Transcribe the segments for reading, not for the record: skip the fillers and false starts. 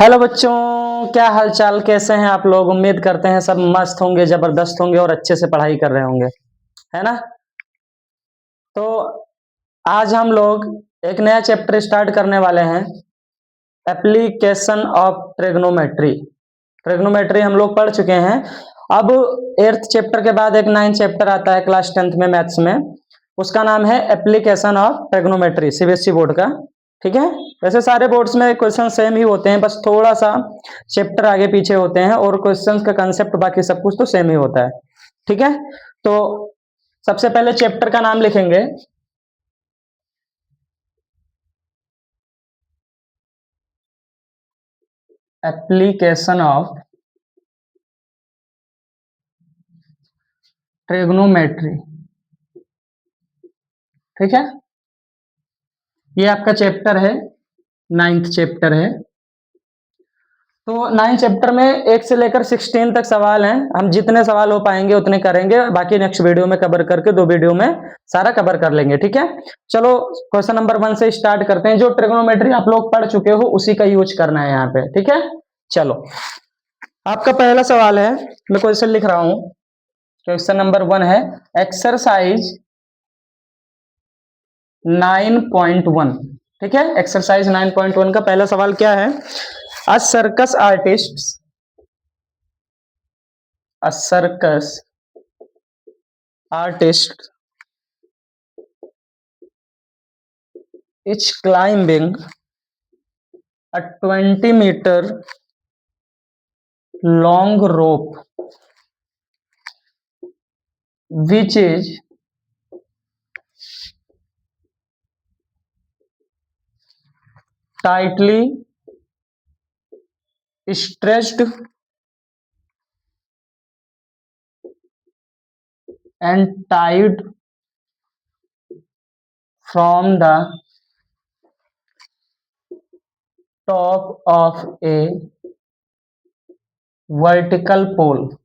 Hello बच्चों, क्या हाल चाल, कैसे हैं आप लोग। उम्मीद करते हैं सब मस्त होंगे, जबरदस्त होंगे और अच्छे से पढ़ाई कर रहे होंगे, है ना। तो आज हम लोग एक नया चैप्टर स्टार्ट करने वाले हैं, एप्लीकेशन ऑफ ट्रिग्नोमेट्री। ट्रिग्नोमेट्री हम लोग पढ़ चुके हैं। अब 8th चैप्टर के बाद एक 9th चैप्टर आता है क्लास 10th में मैथ्स में, उसका नाम है application of trigonometry, CBSE board का। ठीक है। वैसे सारे बोर्ड्स में क्वेश्चन सेम ही होते हैं, बस थोड़ा सा चैप्टर आगे पीछे होते हैं और क्वेश्चंस का कंसेप्ट बाकी सब कुछ तो सेम ही होता है। ठीक है। तो सबसे पहले चैप्टर का नाम लिखेंगे, एप्लीकेशन ऑफ ट्रिग्नोमेट्री। ठीक है। ये आपका चैप्टर है, 9th चैप्टर है। तो 9th चैप्टर में 1 से लेकर 16 तक सवाल हैं। हम जितने सवाल हो पाएंगे उतने करेंगे, बाकी नेक्स्ट वीडियो में कवर करके 2 वीडियो में सारा कवर कर लेंगे। ठीक है। चलो क्वेश्चन नंबर 1 से स्टार्ट करते हैं। जो ट्रिग्नोमेट्री आप लोग पढ़ चुके हो उसी का यूज करना है यहाँ पे। ठीक है। चलो, आपका पहला सवाल है, मैं क्वेश्चन लिख रहा हूं। क्वेश्चन नंबर 1 है एक्सरसाइज 9.1। ठीक है। एक्सरसाइज 9.1 का पहला सवाल क्या है। अ circus artist is climbing a 20-meter long rope which is tightly stretched and tied from the top of a vertical pole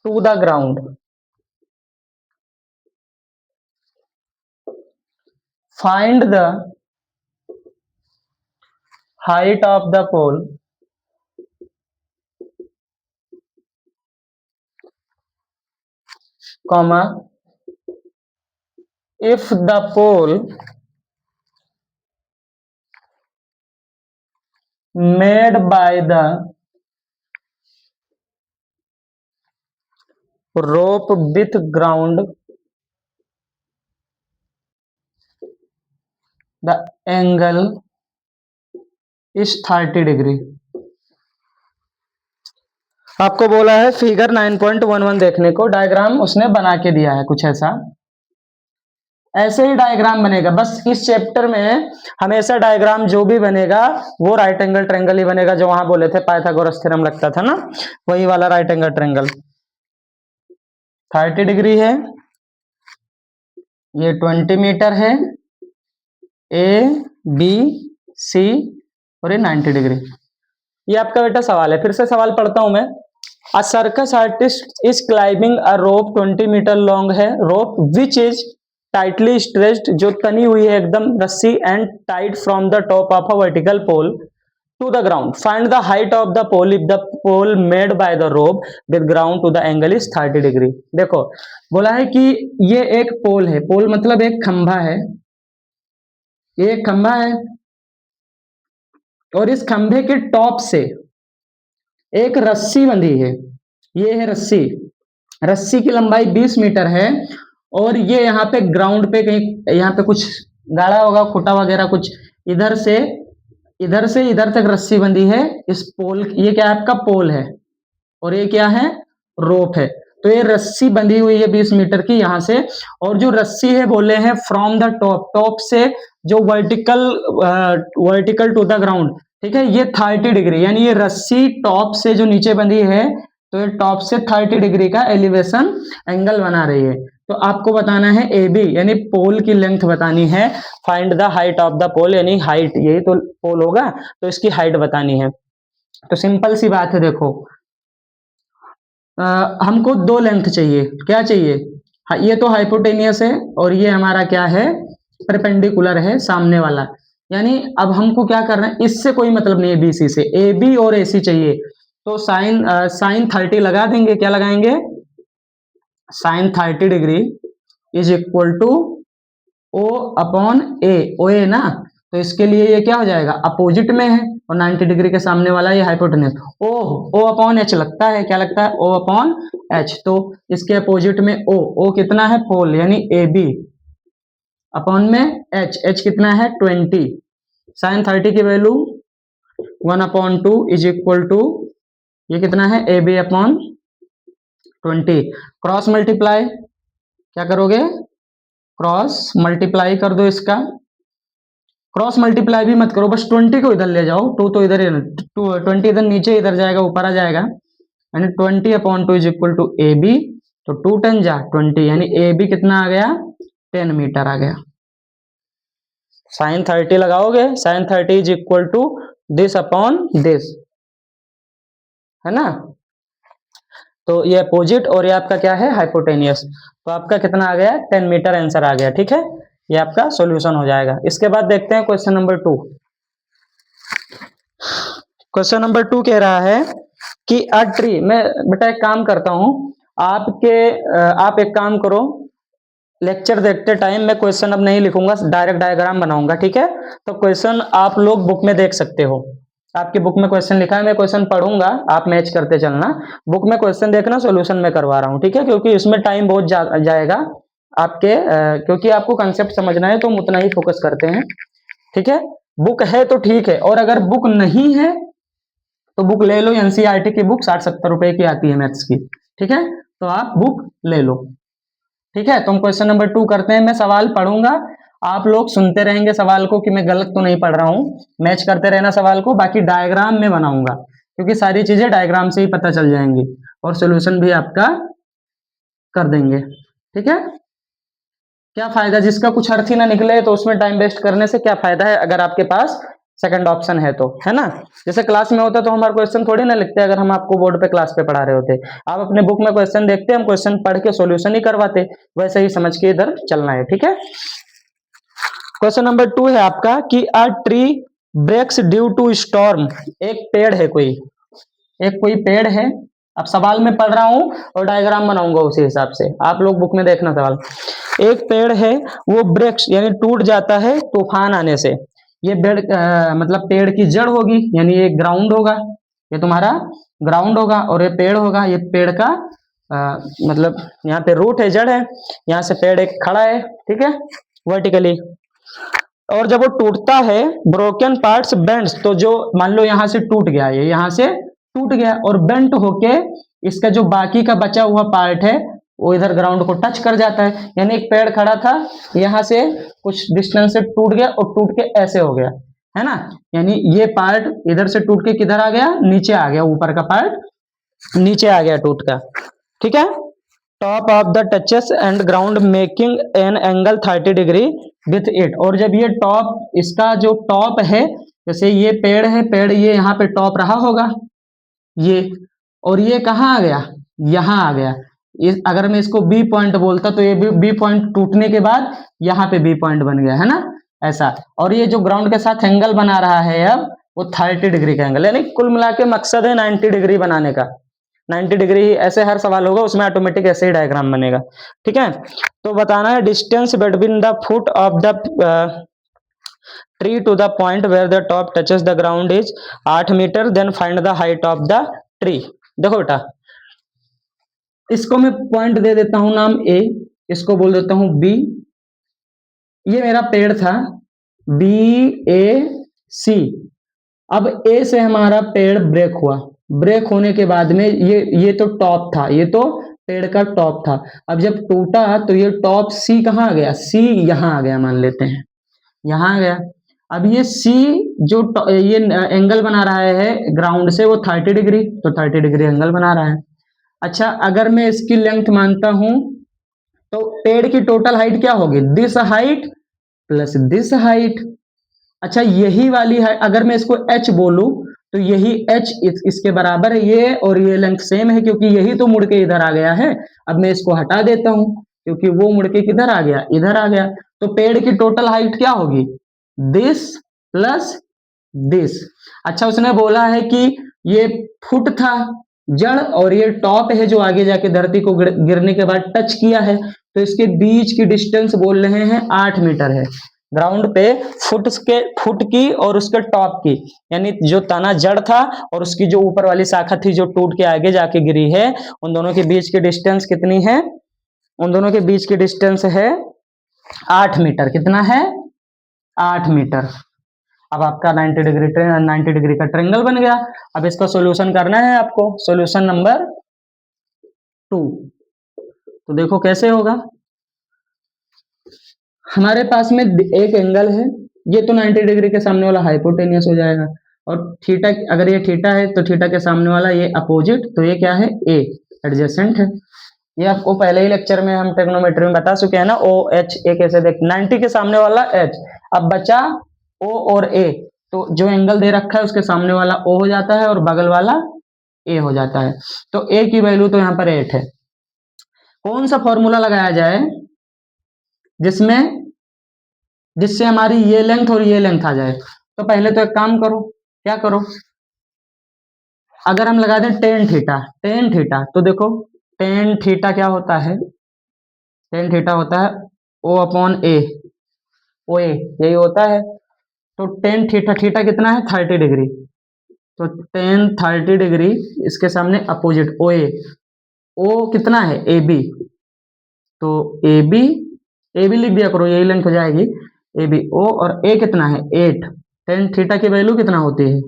to the ground. Find the height of the pole comma if the pole made by the rope with ground, the angle is 30 degree. आपको बोला है figure 9.11 देखने को, diagram उसने बना के दिया है कुछ ऐसा। ऐसे ही डायग्राम बनेगा, बस इस चैप्टर में हमेशा डायग्राम जो भी बनेगा वो राइट एंगल ट्रायंगल ही बनेगा, जो वहां बोले थे पाइथागोरस थ्योरम लगता था ना, वही वाला राइट एंगल ट्रायंगल। 30 डिग्री है, ये 20 मीटर है, ए बी सी, और ये 90 डिग्री। ये आपका बेटा सवाल है। फिर से सवाल पढ़ता हूं मैं। A circus artist is climbing a rope 20 metre long है, rope which is tightly stretched, जो तनी हुई है एकदम रस्सी, and tied from the top of a vertical pole to the ground. Find the height of the pole if the pole made by the rope with ground to the angle is 30 degree. देखो बोला है कि ये एक पोल है, पोल मतलब एक खंभा है, ये एक खंभा है और इस खंभे के टॉप से एक रस्सी बंधी है। ये है रस्सी, रस्सी की लंबाई 20 मीटर है और ये यहाँ पे ग्राउंड पे कहीं, यहाँ पे कुछ गाड़ा होगा, खुटा वगैरह कुछ, इधर से इधर तक रस्सी बंधी है इस पोल। ये क्या है, आपका पोल है, और ये क्या है, रोप है। तो ये रस्सी बंधी हुई है 20 मीटर की यहां से, और जो रस्सी है बोले हैं फ्रॉम द टॉप, टॉप से जो वर्टिकल टू द ग्राउंड। ठीक है। ये 30 डिग्री, यानी ये रस्सी टॉप से जो नीचे बंधी है, तो ये टॉप से 30 डिग्री का एलिवेशन एंगल बना रही है। तो आपको बताना है ए बी, यानी पोल की लेंथ बतानी है। Find the height of the pole, यानी हाइट, यही तो पोल होगा, तो इसकी हाइट बतानी है। तो सिंपल सी बात है, देखो हमको 2 लेंथ चाहिए। क्या चाहिए, ये तो हाइपोटेनियस है और ये हमारा क्या है, परपेंडिकुलर है, सामने वाला। यानी अब हमको क्या करना है, इससे कोई मतलब नहीं है बीसी से, ए बी और एसी चाहिए। तो साइन 30 लगा देंगे, क्या लगाएंगे, sine 30 degree is equal to O upon A, O A ना, तो इसके लिए ये क्या हो जाएगा, अपोजिट में है और 90 डिग्री के सामने वाला ये हाइपोटेन्यूज, ओ अपॉन एच लगता है, क्या लगता है, ओ अपॉन एच। तो इसके अपोजिट में ओ कितना है, पोल, यानी ए बी अपॉन में एच कितना है 20, साइन 30 की वैल्यू 1/2 इज इक्वल टू ये कितना है, A B upon 20, cross multiply, क्या करोगे, क्रॉस मल्टीप्लाई कर दो इसका, क्रॉस मल्टीप्लाई भी मत करो, बस 20 को इधर ले जाओ, 2 तो इधर, 20 इधर नीचे इधर जाएगा, ऊपर आ जाएगा, यानी 20/2 is equal to A B, तो 2 10 जा 20, यानी ए बी कितना आ गया, 10 मीटर आ गया। साइन 30 लगाओगे, sine 30 is equal to this upon this, है ना, तो ये अपोजिट और ये आपका क्या है, हाइपोटेनियस, तो आपका कितना आ गया, 10 मीटर आंसर आ गया, ठीक है, ये आपका सॉल्यूशन हो जाएगा। इसके बाद देखते हैं क्वेश्चन नंबर 2। क्वेश्चन नंबर 2 कह रहा है कि अ ट्री, मैं बेटा एक काम करता हूं, आप एक काम करो, लेक्चर देखते टाइम मैं क्वेश्चन अब नहीं लिखूंगा, डायरेक्ट डायग्राम बनाऊंगा, ठीक है, तो क्वेश्चन आप लोग बुक में देख सकते हो, आपकी बुक में क्वेश्चन लिखा है, मैं क्वेश्चन पढ़ूंगा, आप मैच करते चलना, बुक में क्वेश्चन देखना, सॉल्यूशन में करवा रहा हूं, ठीक है, क्योंकि इसमें टाइम बहुत जाएगा आपके, क्योंकि आपको कंसेप्ट समझना है तो हम उतना ही फोकस करते हैं, ठीक है, बुक है तो ठीक है, और अगर बुक नहीं है तो बुक ले लो, एनसीईआरटी की बुक 60-70 रुपए की आती है मैथ्स की, ठीक है, तो आप बुक ले लो, ठीक है। तो हम क्वेश्चन नंबर 2 करते हैं, मैं सवाल पढ़ूंगा, आप लोग सुनते रहेंगे सवाल को कि मैं गलत तो नहीं पढ़ रहा हूं, मैच करते रहना सवाल को, बाकी डायग्राम में बनाऊंगा, क्योंकि सारी चीजें डायग्राम से ही पता चल जाएंगी, और सोल्यूशन भी आपका कर देंगे, ठीक है। क्या फायदा, जिसका कुछ अर्थ ही ना निकले तो उसमें टाइम वेस्ट करने से क्या फायदा है, अगर आपके पास सेकंड ऑप्शन है तो, है ना। जैसे क्लास में होता तो हमारा क्वेश्चन थोड़ी ना लिखते, अगर हम आपको बोर्ड पे क्लास पे पढ़ा रहे होते, आप अपने बुक में क्वेश्चन देखते, हम क्वेश्चन पढ़ के सॉल्यूशन ही करवाते, वैसे ही समझ के इधर चलना है, ठीक है। क्वेश्चन नंबर 2 है आपका कि a tree breaks due to storm, एक पेड़ है कोई, एक कोई पेड़ है, अब सवाल में पढ़ रहा हूं और डायग्राम बनाऊंगा उसी हिसाब से, आप लोग बुक में देखना सवाल। एक पेड़ है वो ब्रेक्स यानी टूट जाता है तूफान आने से, ये पेड़ मतलब पेड़ की जड़ होगी, यानी ये ग्राउंड होगा, ये तुम्हारा ग्राउंड होगा, और ये पेड़ होगा, ये पेड़ का मतलब यहाँ पे रूट है, जड़ है, यहाँ से पेड़ एक खड़ा है, ठीक है, वर्टिकली, और जब वो टूटता है ब्रोकन पार्ट्स बेंड्स, तो जो मान लो यहाँ से टूट गया, ये यहाँ से टूट गया और बेंट होके इसका जो बाकी का बचा हुआ पार्ट है वो इधर ग्राउंड को टच कर जाता है, यानी एक पेड़ खड़ा था, यहाँ से कुछ डिस्टेंस से टूट गया और टूट के ऐसे हो गया, है ना, यानी ये पार्ट इधर से टूट के किधर आ गया, नीचे आ गया, ऊपर का पार्ट नीचे आ गया टूट का, ठीक है। Top of the touches and ground making an angle 30 degree with it, और जब ये टॉप, इसका जो टॉप है, जैसे ये पेड़ है, पेड़ ये यहाँ पे टॉप रहा होगा ये, और ये कहाँ आ गया, यहाँ आ गया, अगर मैं इसको बी पॉइंट बोलता तो ये बी पॉइंट टूटने के बाद यहाँ पे बी पॉइंट बन गया, है ना, ऐसा, और ये जो ग्राउंड के साथ एंगल बना रहा है अब वो 30 डिग्री का एंगल, यानी कुल मिला के मकसद है 90 डिग्री बनाने का, 90 डिग्री ही, ऐसे हर सवाल होगा उसमें ऑटोमेटिक ऐसे ही डायग्राम बनेगा, ठीक है। तो बताना है distance between the foot of the tree to the point where the top touches the ground is 8 metre, then find the height of the tree. देखो बेटा, इसको मैं पॉइंट दे देता हूं नाम ए, इसको बोल देता हूं बी, ये मेरा पेड़ था बी ए सी, अब ए से हमारा पेड़ ब्रेक हुआ, ब्रेक होने के बाद में ये तो टॉप था, ये तो पेड़ का टॉप था, अब जब टूटा तो ये टॉप सी कहाँ आ गया, सी यहाँ आ गया, मान लेते हैं यहाँ आ गया, अब ये सी जो ये एंगल बना रहा है ग्राउंड से वो 30 डिग्री, तो 30 डिग्री एंगल बना रहा है। अच्छा, अगर मैं इसकी लेंथ मानता हूं तो पेड़ की टोटल हाइट क्या होगी, this height plus this height, अच्छा यही वाली है, अगर मैं इसको h बोलूं तो यही h इसके बराबर है, ये और ये लेंथ सेम है, क्योंकि यही तो मुड़ के इधर आ गया है, अब मैं इसको हटा देता हूं क्योंकि वो मुड़ के किधर आ गया, इधर आ गया, तो पेड़ की टोटल हाइट क्या होगी, दिस प्लस दिस। अच्छा, उसने बोला है कि ये फुट था जड़ और ये टॉप है जो आगे जाके धरती को गिरने के बाद टच किया है, तो इसके बीच की डिस्टेंस बोल रहे हैं 8 मीटर है। ग्राउंड पे फुट की और उसके टॉप की, यानी जो तना जड़ था और उसकी जो ऊपर वाली शाखा थी जो टूट के आगे जाके गिरी है, उन दोनों के बीच की डिस्टेंस कितनी है? उन दोनों के बीच की डिस्टेंस है 8 मीटर। कितना है? 8 मीटर। अब आपका 90 डिग्री का ट्रायंगल बन गया। अब इसका सॉल्यूशन करना है आपको। सॉल्यूशन नंबर 2, तो देखो कैसे होगा। हमारे पास में एक एंगल है, ये तो 90 डिग्री के सामने वाला हाइपोटेनियस हो जाएगा, और थीटा, अगर ये थीटा है तो थीटा के सामने वाला ये अपोजिट, तो ये क्या है? ए, एडजेसेंट है। ये आपको पहले ही लेक्चर में हम ट्रिग्नोमेट्री में बता चुके हैं ना, ओ एच ए कैसे देख, 90 के सामने वाला एच। अब बचा ओ और ए, तो जो एंगल दे रखा है उसके सामने वाला ओ हो जाता है और बगल वाला ए हो जाता है। तो ए की वैल्यू तो यहाँ पर 8 है। कौन सा फॉर्मूला लगाया जाए जिससे हमारी ये लेंथ और ये लेंथ आ जाए? तो पहले तो एक काम करो, क्या करो, अगर हम लगा दें टेन थीटा, तो देखो टेन थीटा क्या होता है? टेन थीटा होता है ओ अपॉन ए, ओ ए यही होता है। तो टेन थीटा, थीटा कितना है? 30 डिग्री, तो टेन 30 डिग्री, इसके सामने अपोजिट ओ ए, ओ कितना है? ए बी, तो ए बी लिख दिया करो, यही लेंथ हो जाएगी ए बी ओ, और ए कितना है? 8। टेन थीटा की वैल्यू कितना होती है?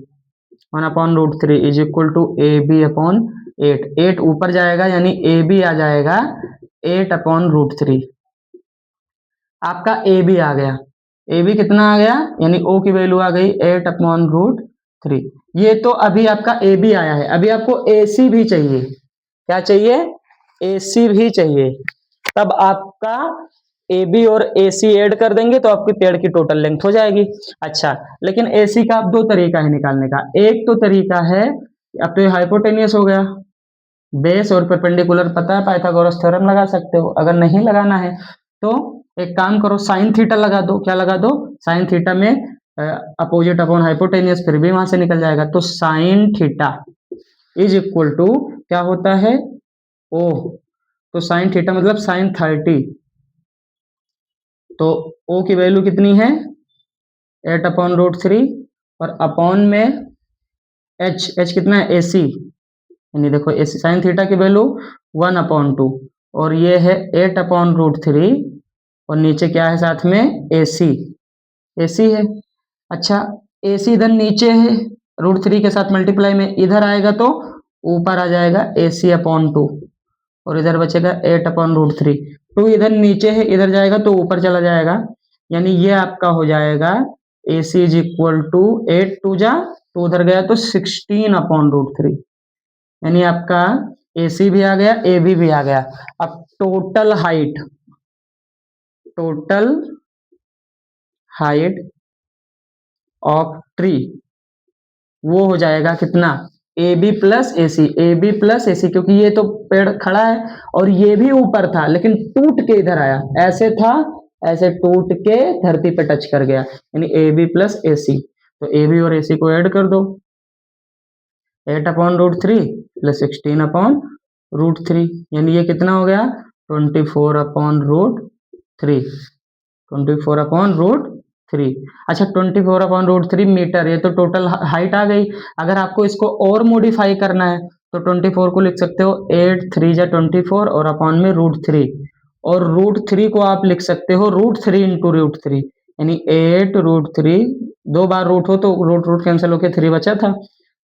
1/√3 is equal to A B upon 8। 8 ऊपर जाएगा यानी ए बी आ जाएगा 8/√3। आपका ए बी आ गया, ए बी कितना आ गया? यानी ओ की वैल्यू आ गई 8/√3। ये तो अभी आपका ए बी आया है, अभी आपको ए सी भी चाहिए। क्या चाहिए? ए सी भी चाहिए। तब आपका ए बी और ए सी ऐड कर देंगे तो आपकी पेड़ की टोटल लेंथ हो जाएगी। अच्छा, लेकिन ए सी का अब दो तरीका है निकालने का। एक तो तरीका है, अब तो ये हाइपोटेनियस हो गया, बेस और परपेंडिकुलर पता है, पाइथागोरस थ्योरम लगा सकते हो। अगर नहीं लगाना है तो एक काम करो, साइन थीटा लगा दो। क्या लगा दो? साइन थीटा में अपोजिट अपॉन हाइपोटेनियस, फिर भी वहां से निकल जाएगा। तो sine theta is equal to क्या होता है? ओ, तो साइन थीटा मतलब साइन 30, तो ओ की वैल्यू कितनी है? 8/√3, और अपॉन में एच कितना है? ए सी, यानी देखो ए सी साइन थीटा की वैल्यू 1/2, और ये है 8/√3, और नीचे क्या है साथ में? ए सी है। अच्छा, ए सी इधर नीचे है, √3 के साथ मल्टीप्लाई में इधर आएगा तो ऊपर आ जाएगा AC/2, और इधर बचेगा 8/√3। 2 इधर नीचे है, इधर जाएगा तो ऊपर चला जाएगा, यानी ये आपका हो जाएगा AC इज इक्वल टू 8 2 जा, तो उधर गया तो 16/√3, यानी आपका AC भी आ गया, AB भी आ गया। अब टोटल हाइट ऑफ ट्री वो हो जाएगा कितना? AB प्लस AC, क्योंकि ये तो पेड़ खड़ा है और ये भी ऊपर था लेकिन टूट के इधर आया, ऐसे था, ऐसे टूट के धरती पे टच कर गया, यानी AB प्लस AC। तो AB और AC को ऐड कर दो, 8/√3 प्लस 16/√3, यानी ये कितना हो गया? 24/√3, 24/√3। अच्छा, 24/√3 मीटर, ये तो टोटल हाइट आ गई। अगर आपको इसको और मॉडिफाई करना है तो 24 को लिख सकते हो 8 3 जा 24, और अपॉन में √3, और √3 को आप लिख सकते हो √3 इंटू √3, यानी 8√3, दो बार रूट हो तो रूट कैंसिल होके 3 बचा था।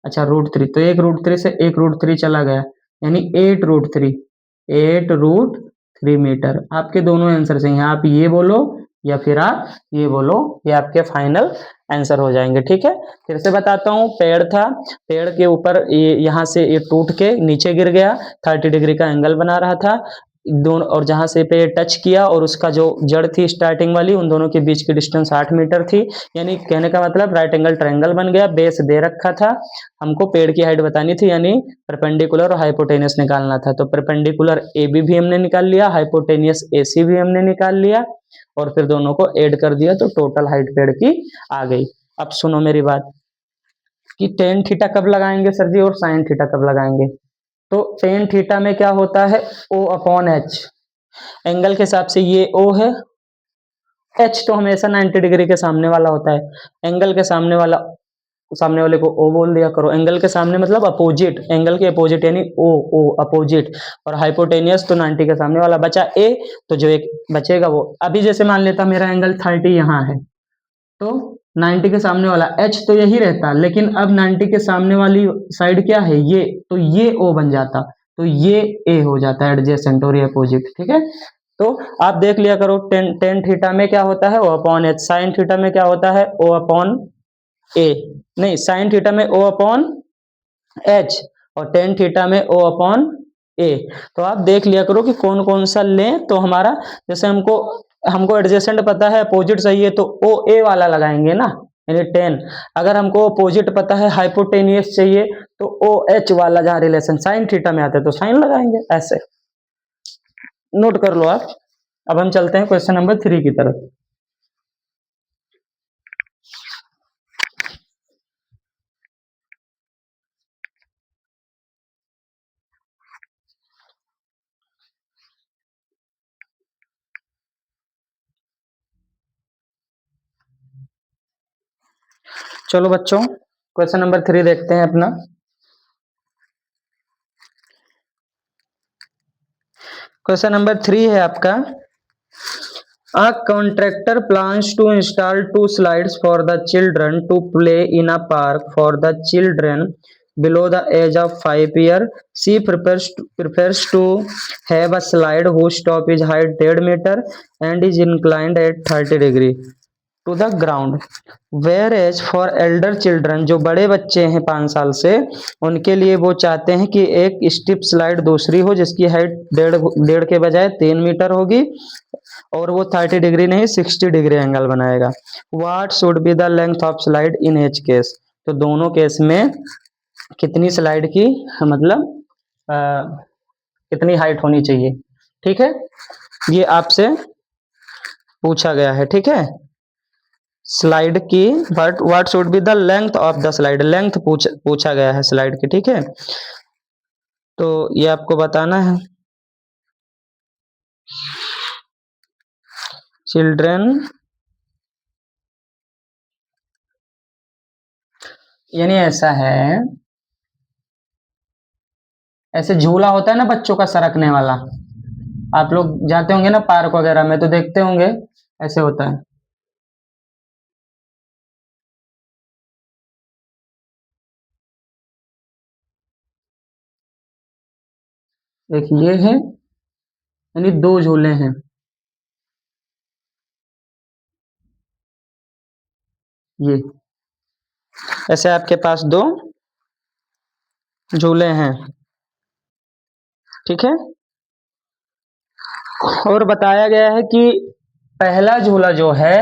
अच्छा, √3, तो एक √3 से एक √3 चला गया, यानी 8√3 मीटर। आपके दोनों आंसर सही हैं, आप ये बोलो या फिर आप ये बोलो, ये आपके फाइनल आंसर हो जाएंगे। ठीक है, फिर से बताता हूँ। पेड़ था, पेड़ के ऊपर ये यहाँ से ये टूट के नीचे गिर गया, 30 डिग्री का एंगल बना रहा था दोनों, और जहां से पे टच किया और उसका जो जड़ थी स्टार्टिंग वाली, उन दोनों के बीच की डिस्टेंस 8 मीटर थी। यानी कहने का मतलब राइट एंगल ट्रायंगल बन गया। बेस दे रखा था, हमको पेड़ की हाइट बतानी थी, यानी परपेंडिकुलर और हाइपोटेनियस निकालना था। तो परपेंडिकुलर AB भी हमने निकाल लिया, हाइपोटेनियस AC भी हमने निकाल लिया, और फिर दोनों को ऐड कर दिया तो टोटल हाइट पेड़ की आ गई। अब सुनो मेरी बात कि टेन थीटा कब लगाएंगे सर जी और साइन थीटा कब लगाएंगे। तो टेन थीटा में क्या होता है, ओ अपॉन एच, एंगल के हिसाब से ये ओ है, एच तो हमेशा 90 डिग्री के सामने वाला होता है, एंगल के सामने वाले को ओ बोल दिया करो, एंगल के सामने मतलब अपोजिट, एंगल के अपोजिट यानी ओ, ओ अपोजिट, और हाइपोटेनियस तो 90 के सामने वाला बचा ए, तो जो एक बचेगा वो, अभी जैसे मान लेता मेरा एंगल 30 यहाँ है, तो 90 के सामने वाला एच तो यही रहता, लेकिन अब 90 के सामने वाली साइड क्या है ये, तो ये ओ बन जाता, तो ये ए हो जाता है एडजेसेंट और ये अपोजिट, ठीक है। तो आप देख लिया करो, टेन टेन थीटा में क्या होता है, O upon H, sine theta में क्या होता है, ओ अपॉन ए, नहीं साइन थीटा में ओ अपॉन एच, और टेन थीटा में ओ अपॉन ए। तो आप देख लिया करो कि कौन कौन सा लें, तो हमारा जैसे हमको हमको एडजेसेंट पता है, अपोजिट चाहिए, तो ओ ए वाला लगाएंगे ना, यानी टेन। अगर हमको अपोजिट पता है, हाइपोटेनियस चाहिए, तो ओ एच वाला जहां रिलेशन साइन थीटा में आता है तो साइन लगाएंगे, ऐसे नोट कर लो आप। अब हम चलते हैं क्वेश्चन नंबर 3 की तरफ। चलो बच्चों, क्वेश्चन नंबर 3 देखते हैं अपना। क्वेश्चन नंबर 3 है आपका, a contractor plans to install two slides for the children to play in a park for the children below the age of 5 years. She prefers to have a slide whose top is height 1.5 meter and is inclined at 30 degree to the ground, whereas for elder children, जो बड़े बच्चे हैं 5 साल से, उनके लिए वो चाहते हैं कि एक स्टिप स्लाइड दूसरी हो जिसकी हाइट 1.5 के बजाय 3 मीटर होगी, और वो 30 डिग्री नहीं 60 डिग्री एंगल बनाएगा। What should be the length of slide in H case, तो दोनों केस में कितनी स्लाइड की मतलब कितनी हाइट होनी चाहिए, ठीक है, ये आपसे पूछा गया है, ठीक है। स्लाइड की what should be the length of the slide, length पूछा गया है स्लाइड की, ठीक है। तो ये आपको बताना है। चिल्ड्रन यानी ऐसा है, ऐसे झूला होता है ना बच्चों का सरकने वाला, आप लोग जाते होंगे ना पार्क वगैरह में तो देखते होंगे, ऐसे होता है। एक ये है, यानी दो झूले हैं, ये ऐसे आपके पास दो झूले हैं, ठीक है। और बताया गया है कि पहला झूला जो है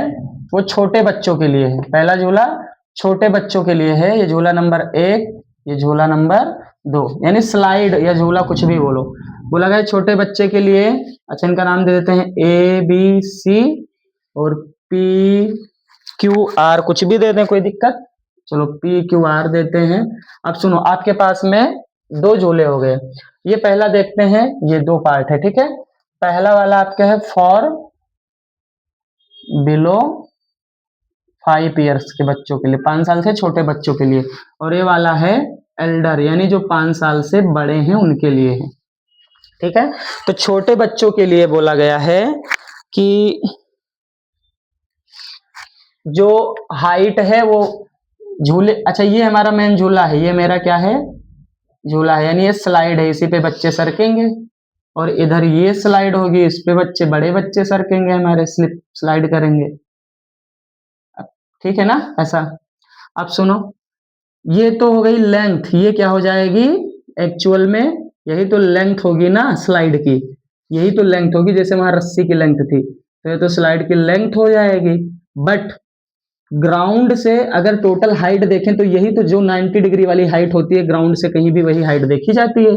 वो छोटे बच्चों के लिए है, पहला झूला छोटे बच्चों के लिए है, ये झूला नंबर 1, ये झूला नंबर 2, यानी स्लाइड या झूला कुछ भी बोलो, बोला गया छोटे बच्चे के लिए। अच्छा इनका नाम दे देते हैं ए बी सी और पी क्यू आर, कुछ भी दे दें कोई दिक्कत, चलो पी क्यू आर देते हैं। अब सुनो, आपके पास में दो झूले हो गए, ये पहला देखते हैं, ये दो पार्ट है, ठीक है। पहला वाला आपका है फॉर बिलो 5 ईयर्स के बच्चों के लिए, 5 साल से छोटे बच्चों के लिए, और ये वाला है एल्डर यानी जो 5 साल से बड़े हैं उनके लिए है, ठीक है। तो छोटे बच्चों के लिए बोला गया है कि जो हाइट है वो झूले, अच्छा ये हमारा मेन झूला है, ये मेरा क्या है झूला है, यानी ये स्लाइड है, इसी पे बच्चे सरकेंगे, और इधर ये स्लाइड होगी, इस पे बच्चे बड़े बच्चे सरकेंगे हमारे, स्लिप स्लाइड करेंगे, ठीक है ना ऐसा। अब सुनो, ये तो हो गई लेंथ, ये क्या हो जाएगी एक्चुअल में, यही तो लेंथ होगी ना स्लाइड की, यही तो लेंथ होगी, जैसे वहां रस्सी की लेंथ थी, तो ये तो स्लाइड की लेंथ हो जाएगी। बट ग्राउंड से अगर टोटल हाइट देखें तो यही तो जो 90 डिग्री वाली हाइट होती है ग्राउंड से कहीं भी वही हाइट देखी जाती है,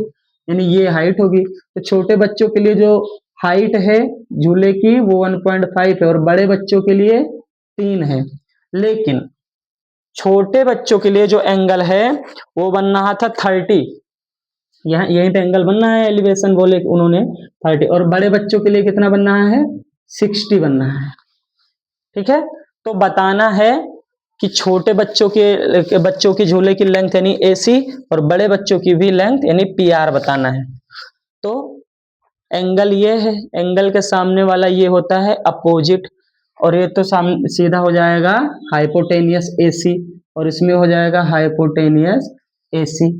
यानी ये हाइट होगी। तो छोटे बच्चों के लिए जो हाइट है झूले की वो 1.5 है, और बड़े बच्चों के लिए 3 है। लेकिन छोटे बच्चों के लिए जो एंगल है वो बन रहा था 30, यहाँ यहीं पे एंगल बनना है, एलिवेशन बोले उन्होंने 30, और बड़े बच्चों के लिए कितना बनना है, 60 बनना है। ठीक है, तो बताना है कि छोटे बच्चों की झूले की लेंथ यानी AC और बड़े बच्चों की भी लेंथ यानी PR बताना है। तो एंगल ये है, एंगल के सामने वाला ये होता है अपोजिट, और ये तो सीधा हो जाएगा हाइपोटेनियस AC, और इसमें हो जाएगा हाइपोटेनियस AC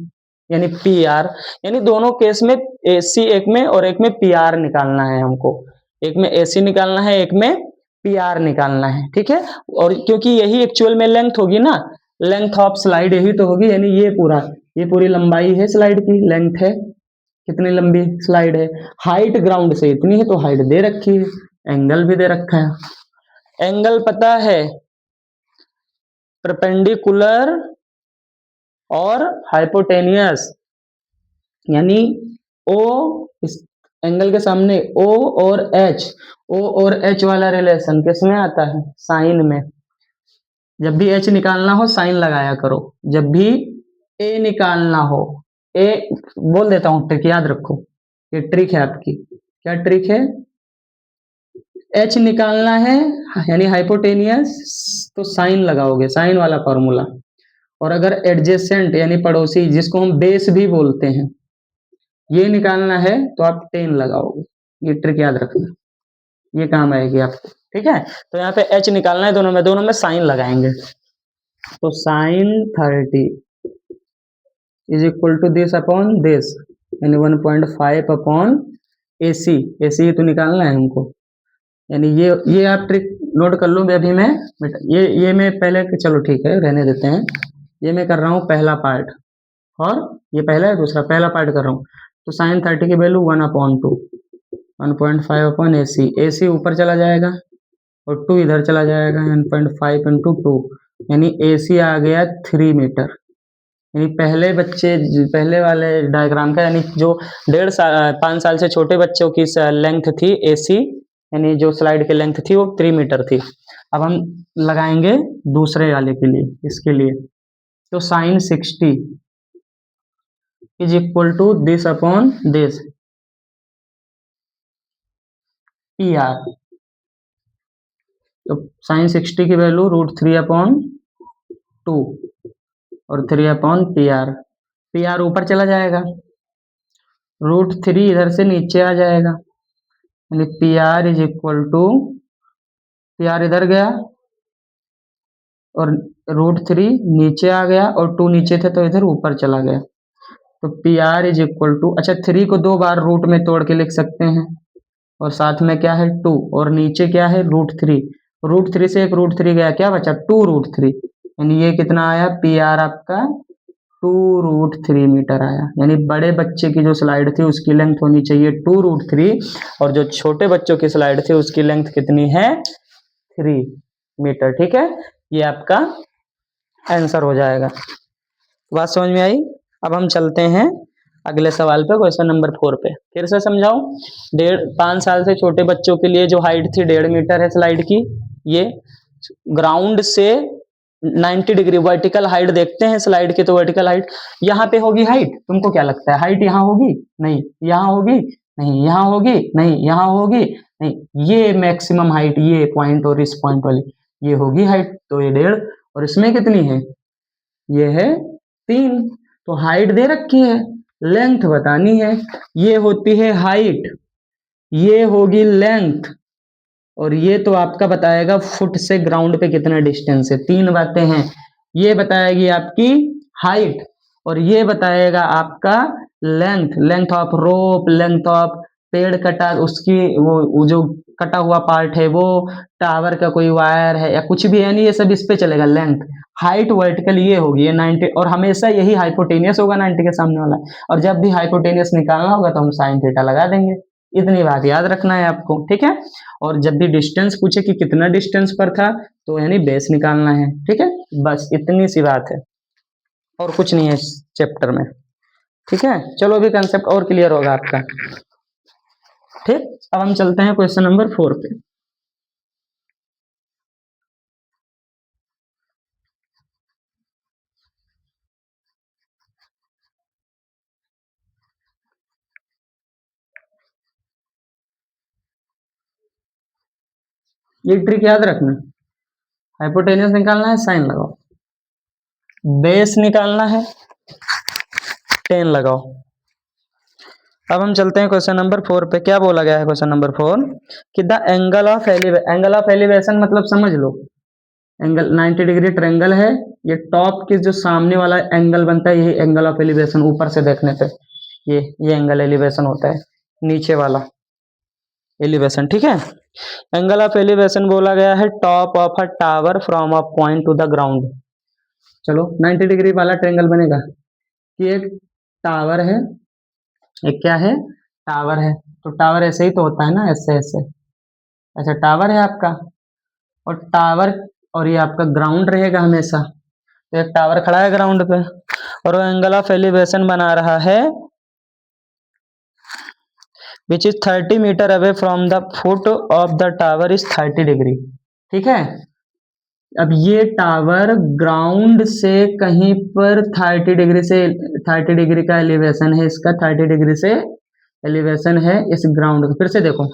यानी PR। यानी दोनों केस में AC एक में और एक में PR निकालना है हमको, एक में AC निकालना है, एक में PR निकालना है। ठीक है, और क्योंकि यही एक्चुअल में लेंथ होगी ना, लेंथ ऑफ स्लाइड यही तो होगी, यानी ये पूरी लंबाई है स्लाइड की, लेंथ है, कितनी लंबी स्लाइड है, हाइट ग्राउंड से इतनी है तो हाइट दे रखी है, एंगल भी दे रखा है। एंगल पता है परपेंडिकुलर और हाइपोटेनियस, यानी O, इस एंगल के सामने O और H वाला रिलेशन किसमें आता है, साइन में। जब भी H निकालना हो साइन लगाया करो, जब भी A निकालना हो, A बोल देता हूं ट्रिक याद रखो, ये ट्रिक है आपकी। क्या ट्रिक है, H निकालना है यानी हाइपोटेनियस, तो साइन लगाओगे, साइन वाला फॉर्मूला। और अगर एडजेसेंट यानी पड़ोसी, जिसको हम बेस भी बोलते हैं, ये निकालना है तो आप 10 लगाओगे। ये ट्रिक याद रखना, ये काम आएगी आपको। ठीक है, तो यहाँ पे H निकालना है, दोनों में साइन लगाएंगे। तो sine 30 is equal to this upon this, यानी 1.5 अपॉन AC तो निकालना है हमको। यानी ये आप ट्रिक नोट कर लो अभी मैं, ये मैं पहले, चलो ठीक है रहने देते हैं, ये मैं कर रहा हूँ पहला पार्ट, और ये पहला है, दूसरा पहला पार्ट कर रहा हूँ। तो साइन 30 की वैल्यू 1/2, 1.5 अपॉन AC ऊपर चला जाएगा और 2 इधर चला जाएगा, 1.5 इंटू 2, यानी AC आ गया 3 मीटर। यानी पहले वाले डायग्राम का, यानी जो 5 साल से छोटे बच्चों की लेंथ थी AC, यानी जो स्लाइड की लेंथ थी वो 3 मीटर थी। अब हम लगाएंगे दूसरे वाले के लिए, इसके लिए। तो sine 60 is equal to this upon this, PR। तो साइन 60 की वैल्यू √3/2 और 3/PR ऊपर चला जाएगा, √3 इधर से नीचे आ जाएगा, यानी PR is equal to, PR इधर गया और √3 नीचे आ गया, और 2 नीचे थे तो इधर ऊपर चला गया। तो PR इज इक्वल टू, अच्छा 3 को 2 बार रूट में तोड़ के लिख सकते हैं, और साथ में क्या है 2, और नीचे क्या है √3 से एक √3 गया, क्या बचा 2√3, यानी ये कितना आया PR आपका 2√3 मीटर आया। यानी बड़े बच्चे की जो स्लाइड थी उसकी लेंथ होनी चाहिए 2√3, और जो छोटे बच्चों की स्लाइड थी उसकी लेंथ कितनी है 3 मीटर। ठीक है, ये आपका आंसर हो जाएगा। बात समझ में आई। अब हम चलते हैं अगले सवाल पे, क्वेश्चन नंबर 4 पे। फिर से समझाऊं, 5 साल से छोटे बच्चों के लिए जो हाइट थी 1.5 मीटर है स्लाइड की, ये ग्राउंड से 90 डिग्री वर्टिकल हाइट देखते हैं स्लाइड की, तो वर्टिकल हाइट यहाँ पे होगी हाइट, तुमको क्या लगता है हाइट यहाँ होगी, नहीं यहाँ होगी, नहीं यहाँ होगी, नहीं यहाँ होगी, नहीं, ये मैक्सिमम हाइट, ये पॉइंट और इस पॉइंट वाली ये होगी हाइट, तो ये 1.5, और इसमें कितनी है, ये है 3। तो हाइट दे रखी है, लेंथ बतानी है, ये होती है हाइट, ये होगी लेंथ, और ये तो आपका बताएगा फुट से ग्राउंड पे कितना डिस्टेंस है। 3 बातें हैं, ये बताएगी आपकी हाइट, और ये बताएगा आपका length of rope, length of पेड़ कटा, उसकी वो जो कटा हुआ पार्ट है, वो टावर का कोई वायर है या कुछ भी है, नहीं ये सब इस पे चलेगा लेंथ। हाइट वर्टिकल ये होगी, ये 90, और हमेशा यही हाइपोटेनियस होगा 90 के सामने वाला, और जब भी हाइपोटेनियस निकालना होगा तो हम साइन थीटा लगा देंगे। इतनी बात याद रखना है आपको, ठीक है। और जब भी डिस्टेंस पूछे कि कितना डिस्टेंस पर था, तो यानी बेस निकालना है, ठीक है। बस इतनी सी बात है, और कुछ नहीं है इस चैप्टर में, ठीक है। चलो अभी कंसेप्ट और क्लियर होगा आपका, ठीक। अब हम चलते हैं क्वेश्चन नंबर 4 पे। ये ट्रिक याद रखना, हाइपोटेनियस निकालना है साइन लगाओ, बेस निकालना है टेन लगाओ। अब हम चलते हैं क्वेश्चन नंबर 4 पे। क्या बोला गया है क्वेश्चन नंबर 4 कि द एंगल ऑफ एलिवेशन मतलब समझ लो, एंगल 90 डिग्री ट्रायंगल है, ये टॉप के जो सामने वाला एंगल बनता है यही एंगल ऑफ एलिवेशन, ऊपर से देखने पे ये एंगल एलिवेशन होता है, नीचे वाला एलिवेशन, ठीक है। एंगल ऑफ एलिवेशन बोला गया है top of a tower from a point to the ground. चलो 90 डिग्री वाला ट्रायंगल बनेगा कि एक टावर है, एक क्या है, टावर है, तो टावर ऐसे ही तो होता है ना, ऐसे ऐसे ऐसे टावर है आपका, और टावर, और ये आपका ग्राउंड रहेगा हमेशा, तो एक टावर खड़ा है ग्राउंड पे और वो एंगल ऑफ एलिवेशन बना रहा है which is 30 metre away from the foot of the tower is 30 degree, ठीक है। अब ये टावर ग्राउंड से कहीं पर 30 डिग्री से, 30 डिग्री का एलिवेशन है इसका, 30 डिग्री से एलिवेशन है इस ग्राउंड का। फिर से देखो,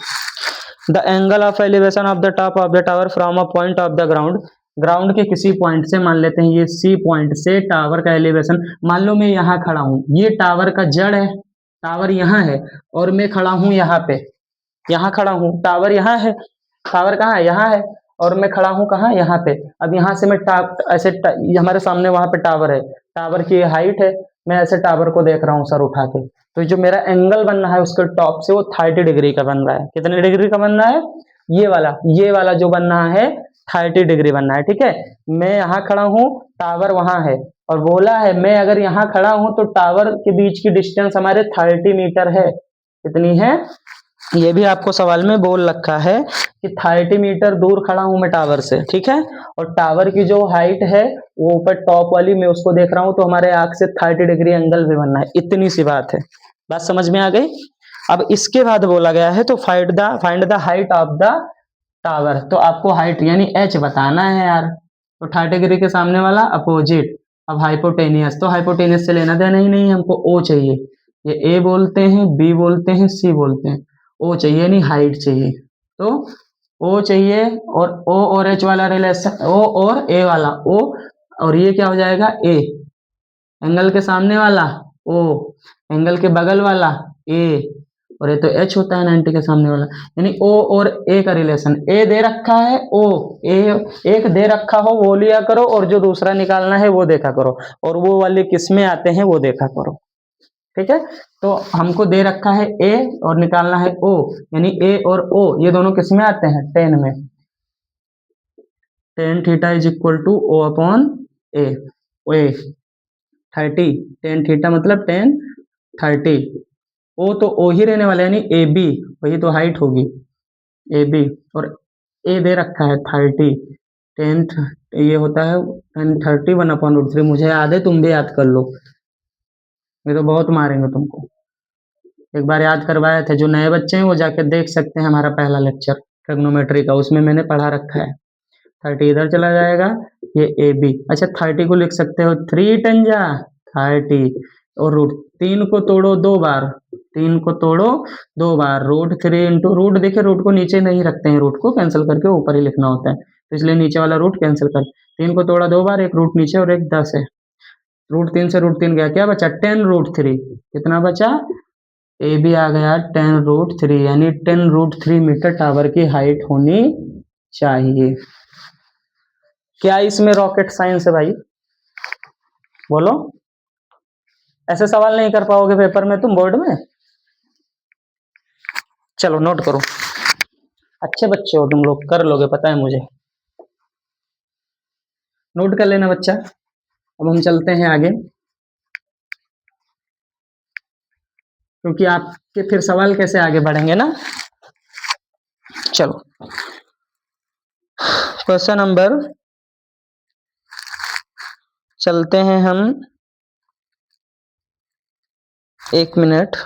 the angle of elevation of the top of the tower from a point of the ground, ground के किसी पॉइंट से, मान लेते हैं ये सी पॉइंट से टावर का एलिवेशन, मान लो मैं यहाँ खड़ा हूँ, ये टावर का जड़ है, टावर यहाँ है और मैं खड़ा हूँ यहाँ पे, यहाँ खड़ा हूँ, टावर यहाँ है, टावर कहाँ है, यहाँ है, और मैं खड़ा हूँ कहाँ, यहाँ पे। अब यहाँ से मैं ऐसे हमारे सामने वहां पे टावर है, टावर की हाइट है, मैं ऐसे टावर को देख रहा हूँ सर उठा के, तो जो मेरा एंगल बन रहा है उसके टॉप से वो 30 डिग्री का बन रहा है। कितने डिग्री का बन रहा है, ये वाला जो बन रहा है 30 डिग्री बन रहा है, ठीक है। मैं यहाँ खड़ा हूँ, टावर वहां है, और बोला है मैं अगर यहाँ खड़ा हूँ तो टावर के बीच की डिस्टेंस हमारे 30 मीटर है। कितनी है, ये भी आपको सवाल में बोल रखा है कि 30 मीटर दूर खड़ा हूं मैं टावर से, ठीक है। और टावर की जो हाइट है वो ऊपर टॉप वाली, मैं उसको देख रहा हूं, तो हमारे आंख से 30 डिग्री एंगल भी बनना है, इतनी सी बात है। बात समझ में आ गई। अब इसके बाद बोला गया है तो find the height of the tower, तो आपको हाइट यानी एच बताना है यार, तो 30 डिग्री के सामने वाला अपोजिट। अब हाइपोटेनियस, तो हाइपोटेनियस से लेना देना ही नहीं, हमको ओ चाहिए, ये ए बोलते हैं, बी बोलते हैं, सी बोलते हैं, ओ चाहिए नहीं हाइट चाहिए, तो ओ चाहिए, और ओ और एच वाला रिलेशन, ओ और ए वाला ओ, और ये क्या हो जाएगा ए, एंगल के सामने वाला ओ, एंगल के बगल वाला ए, और ये तो एच होता है 90 के सामने वाला, यानी ओ और ए का रिलेशन, ए दे रखा है ओ, ए एक दे रखा हो वो लिया करो, और जो दूसरा निकालना है वो देखा करो, और वो वाले किस में आते हैं वो देखा करो, ठीक है। तो हमको दे रखा है ए और निकालना है ओ, यानी ए और ओ ये दोनों किस में आते हैं, टेन में, tan theta is equal to O upon A, A 30, tan theta मतलब टेन 30, ओ तो ओ ही रहने वाला है, यानी ए बी, वही तो हाइट होगी ए बी, और ए दे रखा है 30, टेन, ये होता है टेन 30 1/√3, मुझे याद है, तुम भी याद कर लो, ये तो बहुत मारेंगे तुमको, एक बार याद करवाया था, जो नए बच्चे हैं वो जाके देख सकते हैं हमारा पहला लेक्चर ट्रिग्नोमेट्री का, उसमें मैंने पढ़ा रखा है। 30 इधर चला जाएगा, ये ए बी, अच्छा 30 को लिख सकते हो 3 टंजा 30, और रूट 3 को तोड़ो 2 बार, 3 को तोड़ो 2 बार, रूट 3 इंटू रूट, देखिए रूट को नीचे नहीं रखते हैं, रूट को कैंसिल करके ऊपर ही लिखना होता है, तो इसलिए नीचे वाला रूट कैंसिल कर, 3 को तोड़ा 2 बार, एक रूट नीचे और एक 10 है, रूट 3 से रूट 3 गया, क्या बचा 10√3, कितना बचा, ए भी आ गया 10√3, यानी 10√3 मीटर टावर की हाइट होनी चाहिए। क्या इसमें रॉकेट साइंस है भाई, बोलो, ऐसे सवाल नहीं कर पाओगे पेपर में तुम बोर्ड में, चलो नोट करो, अच्छे बच्चे हो तुम लोग, कर लोगे पता है मुझे, नोट कर लेना बच्चा। अब हम चलते हैं आगे, क्योंकि आपके फिर सवाल कैसे आगे बढ़ेंगे ना। चलो क्वेश्चन नंबर, चलते हैं हम, एक मिनट,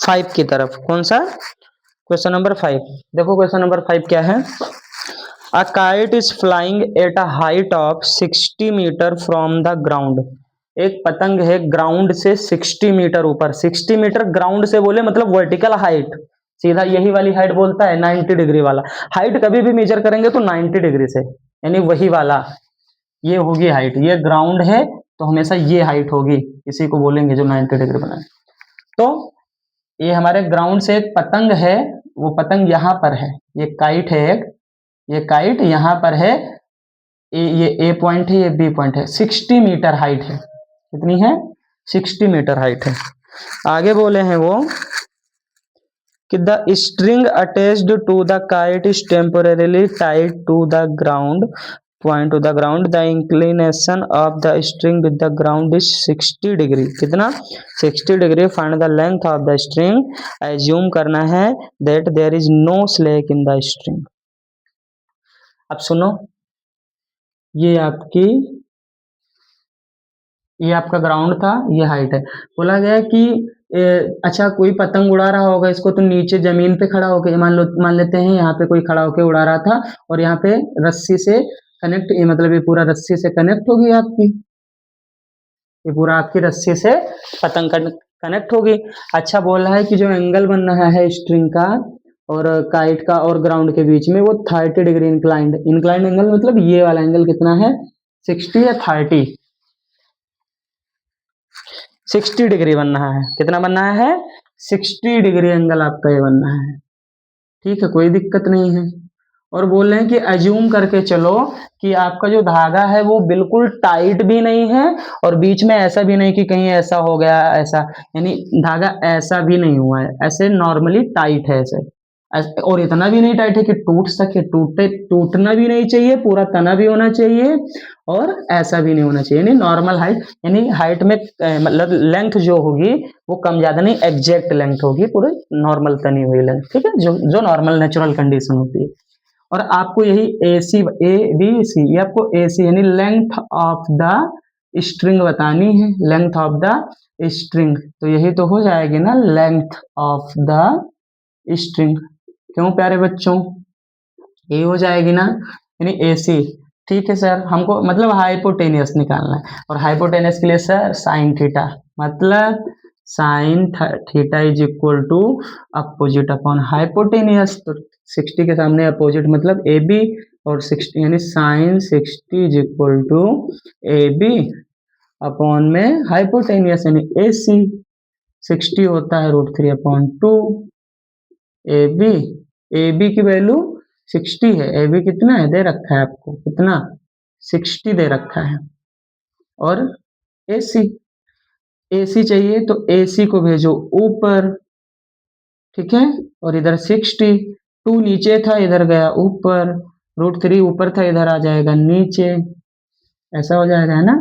5 की तरफ, कौन सा, क्वेश्चन नंबर 5, देखो क्वेश्चन नंबर 5 क्या है, a kite is flying at a height of 60 metre from the ground, एक पतंग है ग्राउंड से 60 मीटर ऊपर, 60 मीटर ग्राउंड से बोले मतलब वर्टिकल हाइट सीधा यही वाली हाइट बोलता है 90 डिग्री वाला। हाइट कभी भी मेजर करेंगे तो 90 डिग्री से, यानी वही वाला, ये होगी हाइट। ये ग्राउंड है तो हमेशा ये हाइट होगी, इसी को बोलेंगे जो 90 डिग्री बनाए। तो ये हमारे ग्राउंड से एक पतंग है, वो पतंग यहाँ पर है, ये काइट है एक, ये काइट यहाँ पर है, ये ए पॉइंट है, ये बी पॉइंट है, 60 मीटर हाइट है। कितनी है? 60 मीटर हाइट है। आगे बोले हैं वो कि the string attached to the kite is temporarily tied to the ground point to the ground, the inclination of the string with the ground is 60 degree. कितना? 60 degree. Find the length of the string. Assume करना है that there is no slack in the string. अब सुनो, ये आपका ground था, ये height है। बोला गया कि अच्छा कोई पतंग उड़ा रहा होगा इसको, तो नीचे जमीन पे खड़ा होकर, मान लेते हैं यहाँ पे कोई खड़ा होकर उड़ा रहा था, और यहाँ पे रस्सी से कनेक्ट, मतलब ये पूरा रस्सी से कनेक्ट होगी आपकी, ये पूरा आपकी रस्सी से पतंग कनेक्ट होगी। अच्छा बोल रहा है कि जो एंगल बन रहा है स्ट्रिंग का और काइट का और ग्राउंड के बीच में, वो 30 डिग्री इंक्लाइंड एंगल, मतलब ये वाला एंगल कितना है? 60 या 30? 60 डिग्री बनना है। कितना बनना है? 60 डिग्री एंगल आपका ये बनना है। ठीक है, कोई दिक्कत नहीं है। और बोल रहे हैं कि अज्यूम करके चलो कि आपका जो धागा है वो बिल्कुल टाइट भी नहीं है, और बीच में ऐसा भी नहीं कि कहीं ऐसा हो गया, ऐसा, यानी धागा ऐसा भी नहीं हुआ है, ऐसे नॉर्मली टाइट है ऐसे, और इतना भी नहीं टाइट है कि टूट सके, टूटना भी नहीं चाहिए, पूरा तना भी होना चाहिए, और ऐसा भी नहीं होना चाहिए, यानी नॉर्मल हाइट, यानी हाइट में मतलब लेंथ जो होगी वो कम ज्यादा नहीं, एग्जैक्ट लेंथ होगी, पूरे नॉर्मल तनी हुई लेंथ। ठीक है, जो नॉर्मल नेचुरल कंडीशन होती है। और आपको यही ए बी सी, ये आपको AC यानी लेंथ ऑफ द स्ट्रिंग बतानी है, लेंथ ऑफ द स्ट्रिंग। तो यही तो हो जाएगी ना, लेंथ ऑफ द स्ट्रिंग। क्यों प्यारे बच्चों? ये हो जाएगी ना, यानी AC। ठीक है सर, हमको मतलब हाइपोटेनियस निकालना है, और हाइपोटेनियस के लिए सर साइन थीटा, मतलब sine theta is equal to opposite upon hypotenuse. तो 60 के सामने अपोजिट मतलब AB, और 60 यानी sine 60 is equal to AB upon में हाइपोटेनियस यानी AC। 60 होता है √3/2। AB की वैल्यू 60 है, AB कितना है दे रखा है आपको, कितना? 60 दे रखा है। और AC चाहिए तो AC को भेजो ऊपर, ठीक है, और इधर 60, 2 नीचे था इधर गया ऊपर, √3 ऊपर था इधर आ जाएगा नीचे, ऐसा हो जाएगा, है ना।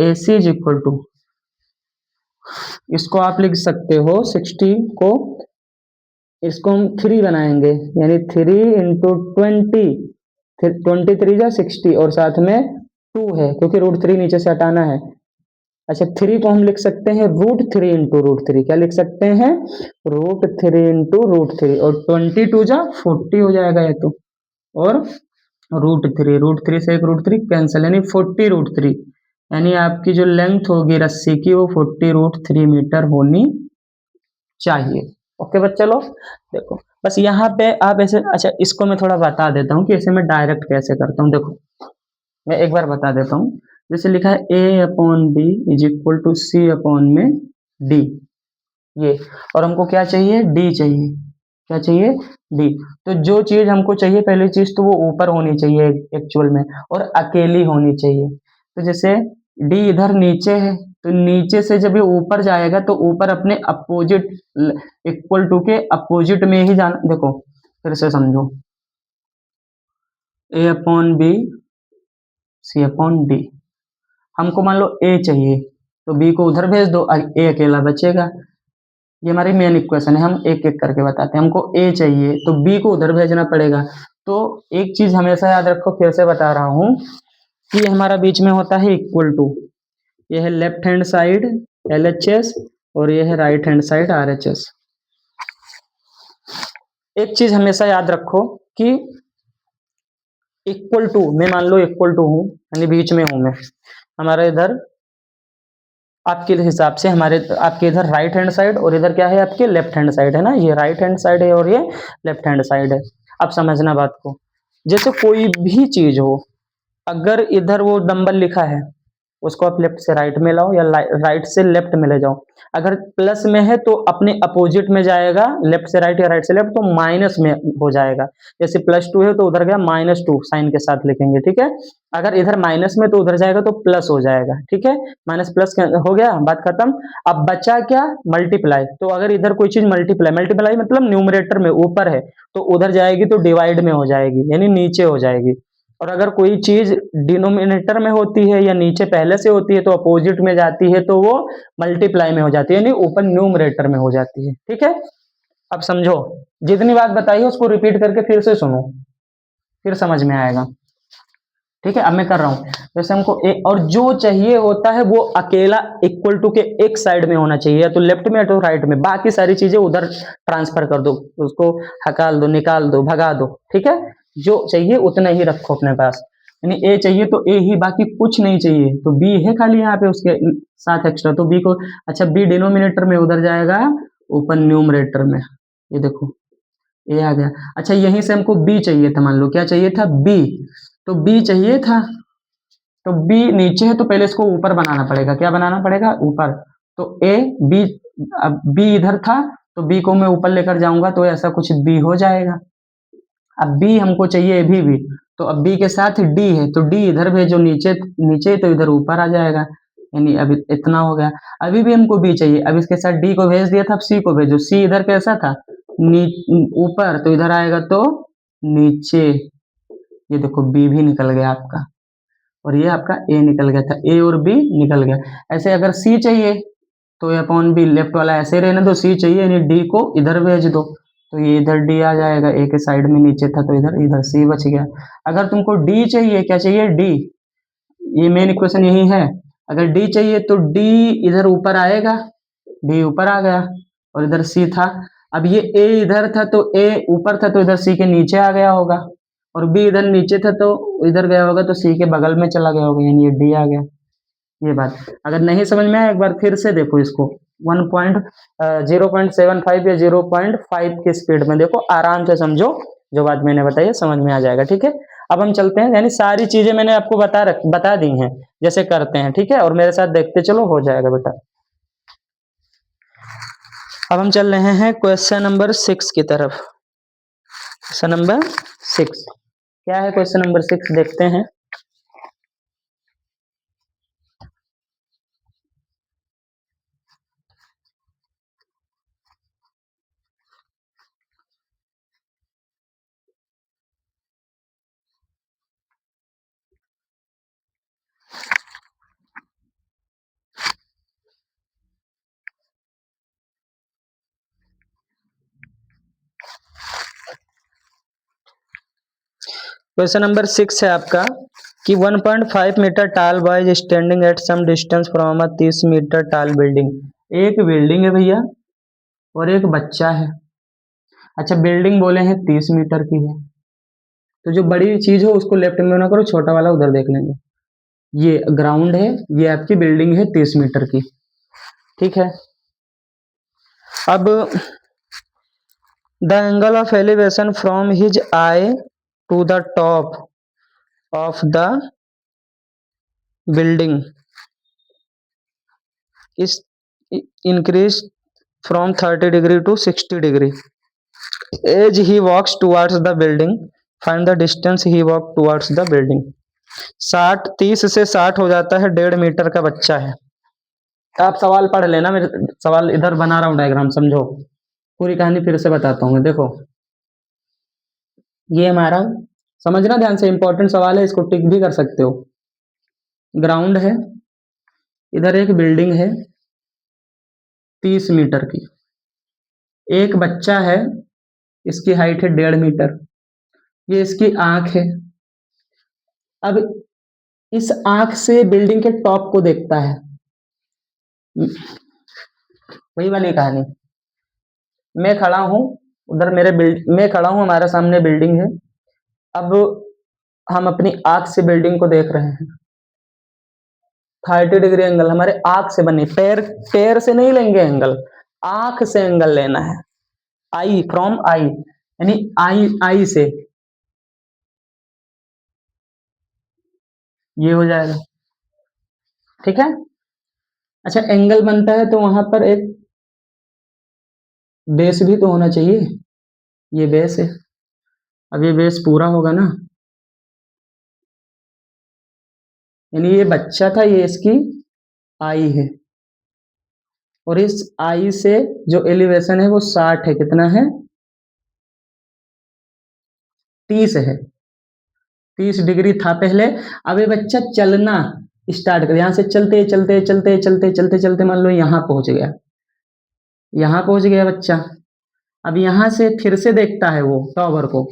AC इज इक्वल टू, इसको आप लिख सकते हो 60 को, इसको हम 3 बनाएंगे, यानी 3 इंटू 20, 23 जा 60, और साथ में 2 है क्योंकि √3 नीचे से हटाना है। अच्छा 3 को हम लिख सकते हैं √3 इंटू √3, क्या लिख सकते हैं? √3 इंटू √3, और 22 जा 40 हो जाएगा ये तो, और √3 से एक √3 कैंसिल, यानी 40 √3, यानी आपकी जो लेंथ होगी रस्सी की वो 40 √3 मीटर होनी चाहिए। ओके बच्चे लोग, देखो बस यहाँ पे आप ऐसे, अच्छा इसको मैं थोड़ा बता देता हूँ कि ऐसे मैं डायरेक्ट कैसे करता हूँ। देखो मैं एक बार बता देता हूँ, जैसे लिखा है A/B इज इक्वल टू C/में D, ये, और हमको क्या चाहिए? D चाहिए। क्या चाहिए? D। तो जो चीज हमको चाहिए, पहली चीज तो वो ऊपर होनी चाहिए एक्चुअल में, और अकेली होनी चाहिए। तो जैसे D इधर नीचे है, तो नीचे से जब ये ऊपर जाएगा तो ऊपर अपने अपोजिट, इक्वल टू के अपोजिट में ही जाना। देखो फिर से समझो, A/B C/D, हमको मान लो A चाहिए तो B को उधर भेज दो, A अकेला बचेगा। ये हमारी मेन इक्वेशन है, हम एक एक करके बताते हैं। हमको A चाहिए तो B को उधर भेजना पड़ेगा। तो एक चीज हमेशा याद रखो, फिर से बता रहा हूं कि ये हमारा बीच में होता है इक्वल टू, ये है लेफ्ट हैंड साइड LHS, और ये है राइट हैंड साइड RHS। एक चीज हमेशा याद रखो कि इक्वल टू, मैं मान लो इक्वल टू हूं, यानी बीच में हूं मैं, हमारा इधर आपके हिसाब से हमारे आपके इधर राइट हैंड साइड और इधर क्या है आपके लेफ्ट हैंड साइड है ना, ये राइट हैंड साइड है और ये लेफ्ट हैंड साइड है। अब समझना बात को, जैसे कोई भी चीज हो, अगर इधर वो डंबल लिखा है, उसको आप लेफ्ट से राइट में लाओ या राइट से लेफ्ट में ले जाओ। अगर प्लस में है तो अपने अपोजिट में जाएगा, लेफ्ट से राइट या राइट से लेफ्ट, तो माइनस में हो जाएगा। जैसे +2 है तो उधर गया -2 साइन के साथ लिखेंगे, ठीक है। अगर इधर माइनस में तो उधर जाएगा तो प्लस हो जाएगा, ठीक है। माइनस प्लस हो गया, बात खत्म। अब बचा क्या, मल्टीप्लाई। तो अगर इधर कोई चीज मल्टीप्लाई, मल्टीप्लाई मतलब न्यूमरेटर में ऊपर है तो उधर जाएगी तो डिवाइड में हो जाएगी, यानी नीचे हो जाएगी। और अगर कोई चीज डिनोमिनेटर में होती है या नीचे पहले से होती है तो अपोजिट में जाती है तो वो मल्टीप्लाई में हो जाती है, यानी ऊपर न्यूमरेटर में हो जाती है, ठीक है। अब समझो, जितनी बात बताई है उसको रिपीट करके फिर से सुनो, फिर समझ में आएगा, ठीक है। अब मैं कर रहा हूं, जैसे हमको और जो चाहिए होता है वो अकेला इक्वल टू के एक साइड में होना चाहिए, या तो लेफ्ट में या तो राइट में, बाकी सारी चीजें उधर ट्रांसफर कर दो, उसको हकाल दो, निकाल दो, भगा दो, ठीक है। जो चाहिए उतना ही रखो अपने पास, यानी ए चाहिए तो ए ही, बाकी कुछ नहीं चाहिए तो बी है खाली यहाँ पे उसके साथ एक्स्ट्रा, तो बी को, अच्छा बी डिनोमिनेटर में उधर जाएगा, ऊपर न्यूमरेटर में, ये देखो ए आ गया। अच्छा यहीं से हमको बी चाहिए था, मान लो क्या चाहिए था, बी, तो बी चाहिए था, तो बी नीचे है तो पहले इसको ऊपर बनाना पड़ेगा, क्या बनाना पड़ेगा, ऊपर। तो ए बी, अब बी इधर था तो बी को मैं ऊपर लेकर जाऊंगा तो ऐसा कुछ बी हो जाएगा। अब बी हमको चाहिए भी, तो अब बी के साथ डी है तो डी इधर भेजो, नीचे नीचे तो इधर ऊपर आ जाएगा, यानी अब इतना हो गया। अभी भी हमको बी चाहिए, अब इसके साथ डी को भेज दिया था, अब सी को भेजो, सी इधर कैसा था, ऊपर, तो इधर आएगा तो नीचे, ये देखो बी भी निकल गया आपका, और ये आपका ए निकल गया था, ए और बी निकल गया। ऐसे अगर सी चाहिए तो ए अपॉन बी, लेफ्ट वाला ऐसे रहने दो, सी चाहिए यानी डी को इधर भेज दो, तो ये इधर डी आ जाएगा, ए के साइड में नीचे था तो इधर, इधर सी बच गया। अगर तुमको डी चाहिए, क्या चाहिए, डी, ये मेन इक्वेशन यही है, अगर डी चाहिए तो डी इधर ऊपर आएगा, डी ऊपर आ गया, और इधर सी था। अब ये ए इधर था तो ए ऊपर था तो इधर सी के नीचे आ गया होगा, और बी इधर नीचे था तो इधर गया होगा तो सी के बगल में चला गया होगा, यानी ये डी आ गया। ये बात अगर नहीं समझ में आया एक बार फिर से देखो इसको, 0.75 या 0.5 की स्पीड में देखो, आराम से समझो, जो बात मैंने बताई है समझ में आ जाएगा, ठीक है। अब हम चलते हैं, यानी सारी चीजें मैंने आपको बता दी हैं जैसे करते हैं, ठीक है, और मेरे साथ देखते चलो, हो जाएगा बेटा। अब हम चल रहे हैं क्वेश्चन नंबर 6 की तरफ। क्वेश्चन नंबर 6 क्या है, क्वेश्चन नंबर 6 देखते हैं। क्वेश्चन नंबर 6 है आपका कि 1.5 metre tall boy is standing at some distance from a 30 metre tall building. एक बिल्डिंग है भैया और एक बच्चा है। अच्छा बिल्डिंग बोले हैं 30 मीटर की है, तो जो बड़ी चीज हो उसको लेफ्ट में ना करो, छोटा वाला उधर देख लेंगे। ये ग्राउंड है, ये आपकी बिल्डिंग है 30 मीटर की, ठीक है। अब the angle of elevation from his eye to the top of the building is increased from 30 degree to 60 degree as he walks towards the building. Find the distance he walked towards the building. 30 से 60 हो जाता है, 1.5 metre का बच्चा है। आप सवाल पढ़ लेना, मेरे सवाल इधर बना रहा हूँ डायग्राम, समझो पूरी कहानी फिर से बताता हूँ। देखो ये हमारा, समझना ध्यान से, इंपॉर्टेंट सवाल है, इसको टिक भी कर सकते हो। ग्राउंड है, इधर एक बिल्डिंग है 30 मीटर की, एक बच्चा है, इसकी हाइट है 1.5 मीटर, ये इसकी आंख है। अब इस आंख से बिल्डिंग के टॉप को देखता है, वही वाली कहानी। मैं खड़ा हूं उधर, मैं खड़ा हूं, हमारे सामने बिल्डिंग है। अब हम अपनी आंख से बिल्डिंग को देख रहे हैं, 30 डिग्री एंगल हमारे आंख से बने, पैर पैर से नहीं लेंगे एंगल, आंख से एंगल लेना है। आई, फ्रॉम आई, यानी आई, आई से ये हो जाएगा, ठीक है। अच्छा, एंगल बनता है तो वहां पर एक बेस भी तो होना चाहिए, ये बेस है। अब ये बेस पूरा होगा ना, यानी ये बच्चा था, ये इसकी आई है, और इस आई से जो एलिवेशन है वो 60 है, कितना है, 30 है, 30 डिग्री था पहले। अब ये बच्चा चलना स्टार्ट कर, यहां से चलते चलते चलते चलते चलते चलते मान लो यहाँ पहुंच गया, यहाँ पहुंच गया बच्चा। अब यहां से फिर से देखता है वो टॉवर को,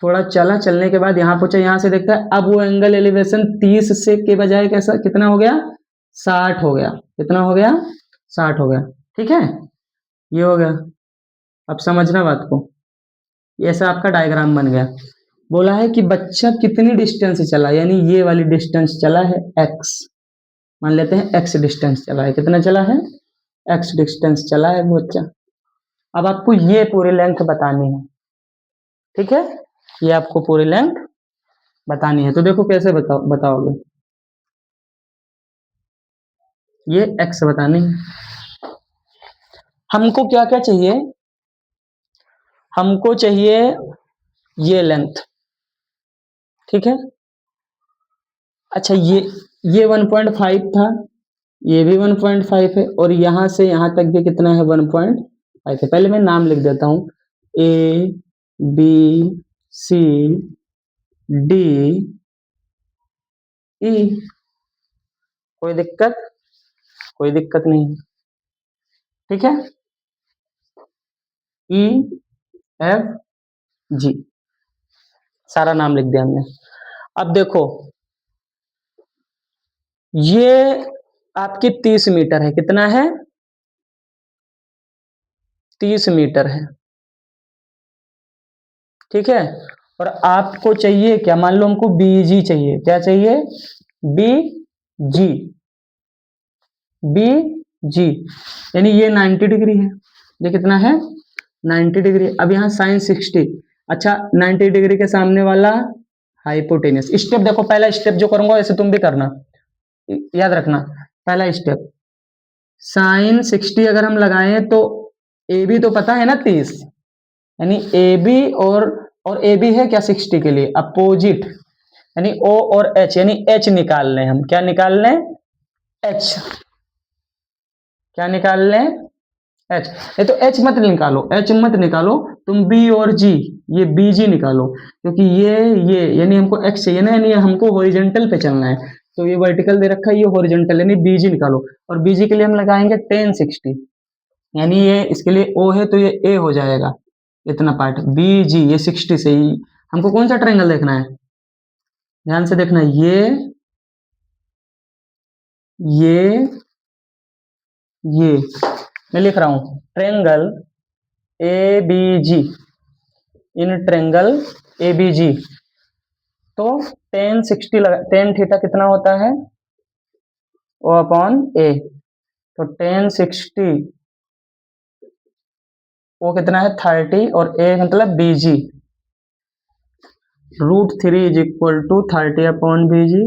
थोड़ा चला, चलने के बाद यहाँ पहुंचा, यहाँ से देखता है, अब वो एंगल एलिवेशन 30 से के बजाय कैसा, कितना हो गया, 60 हो गया, कितना हो गया, 60 हो गया, ठीक है। ये हो गया, अब समझना बात को, ऐसा आपका डायग्राम बन गया। बोला है कि बच्चा कितनी डिस्टेंस से चला, यानी ये वाली डिस्टेंस चला है x, मान लेते हैं x डिस्टेंस चला है, कितना चला है, x डिस्टेंस चला है वो बच्चा। अब आपको ये पूरी लेंथ बतानी है, ठीक है, ये आपको पूरी लेंथ बतानी है। तो देखो कैसे बताओगे, ये x बतानी है। हमको क्या क्या चाहिए, हमको चाहिए ये लेंथ, ठीक है। अच्छा, ये 1.5 था, ये भी 1.5 है, और यहां से यहां तक भी कितना है, 1.5 है। पहले मैं नाम लिख देता हूं, A B C D E, कोई दिक्कत, कोई दिक्कत नहीं, ठीक है। E F G, सारा नाम लिख दिया हमने। अब देखो, ये आपकी 30 मीटर है, कितना है, 30 मीटर है, ठीक है। और आपको चाहिए क्या, मान लो हमको BG चाहिए, क्या चाहिए, BG, BG, यानी ये 90 डिग्री है, ये कितना है, 90 डिग्री। अब यहाँ साइन 60, अच्छा 90 डिग्री के सामने वाला हाइपोटेनस। स्टेप देखो, पहला स्टेप जो करूंगा ऐसे तुम भी करना, याद रखना। पहला स्टेप, साइन 60 अगर हम लगाएं तो ए बी तो पता है ना 30, यानी ए बी और ए बी है क्या 60 के लिए अपोजिट, यानी ओ और एच, यानी एच निकाल लें हम, क्या निकाल लें, एच, क्या निकाल लें, एच। ये तो एच मत निकालो, एच मत निकालो, तुम बी और जी, ये बी जी निकालो, क्योंकि ये यानी हमको एक्स चाहिए ना, यानी हमको हॉरिजॉन्टल पे चलना है, तो ये वर्टिकल दे रखा है, ये हॉरिजॉन्टल, यानी बीजी निकालो। और बीजी के लिए हम लगाएंगे tan 60, यानी ये इसके लिए ओ है तो ये ए हो जाएगा, इतना पार्ट बी जी, ये 60 से ही हमको कौन सा ट्रायंगल देखना है, ध्यान से देखना, ये मैं लिख रहा हूं triangle A B G, in triangle A B G, तो tan 60 tan थीटा कितना होता है, ओ अपॉन ए, तो tan 60 वो कितना है 30, और ए मतलब बीजी, √3 इज इक्वल टू 30 अपॉन बीजी।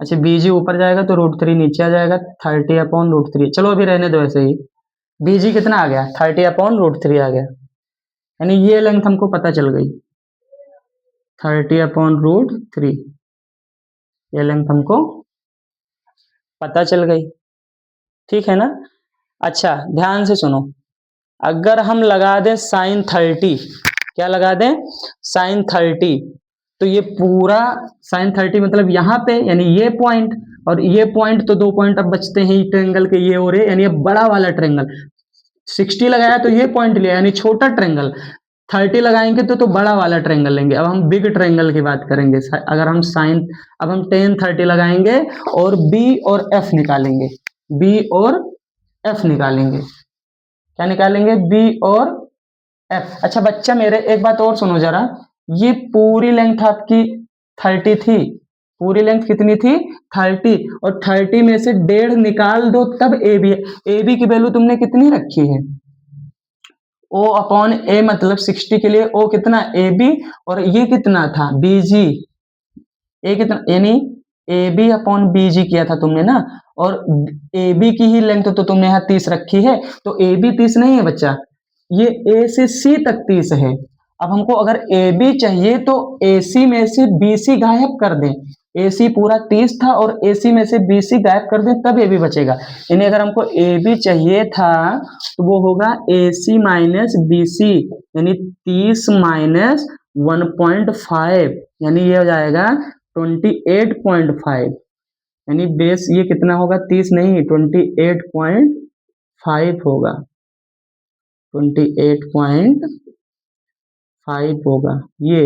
अच्छा, बीजी ऊपर जाएगा तो √3 नीचे आ जाएगा, 30 अपॉन √3, चलो अभी रहने दो ऐसे ही। बीजी कितना आ गया, 30 अपॉन √3 आ गया, यानी ये लेंथ हमको पता चल गई, 30 अपॉन √3, ये लेंथ हमको पता चल गई, ठीक है ना। अच्छा ध्यान से सुनो, अगर हम लगा दें साइन 30, क्या लगा दें, साइन 30, तो ये पूरा साइन 30 मतलब यहाँ पे, यानी ये पॉइंट और ये पॉइंट, तो 2 पॉइंट अब बचते हैं ट्रायंगल के, ये और ये, यानी ये बड़ा वाला ट्रायंगल 60 लगाया तो ये पॉइंट लिया, यानी छोटा ट्रायंगल 30 लगाएंगे तो बड़ा वाला ट्रायंगल लेंगे। अब हम बिग ट्रायंगल की बात करेंगे, अगर हम साइन, अब हम tan 30 लगाएंगे और B और F निकालेंगे, B और F निकालेंगे, क्या निकालेंगे, B और F। अच्छा बच्चा मेरे एक बात और सुनो जरा, ये पूरी लेंथ आपकी 30 थी, पूरी लेंथ कितनी थी 30, और 30 में से 1.5 निकाल दो तब ए बी। ए बी की वैल्यू तुमने कितनी रखी है, ओ अपॉन ए, मतलब 60 के लिए ओ कितना ए बी, और ये कितना था बी जी, ए कितना यानी ए बी अपॉन बी जी किया था तुमने ना, और ए बी की ही लेंथ तो तुमने यहाँ 30 रखी है, तो ए बी 30 नहीं है बच्चा, ये ए से सी तक 30 है। अब हमको अगर ए बी चाहिए तो ए सी में से बी सी गायब कर दें, ए सी पूरा 30 था और ए सी में से बी सी गायब कर दें तब ए बी बचेगा। यानी अगर हमको ए बी चाहिए था तो वो होगा ए सी माइनस बी सी, यानी 30 माइनस 1.5, यानी ये हो जाएगा 28.5, यानी बेस ये कितना होगा 30 नहीं 28.5 होगा, 28.5 होगा, ये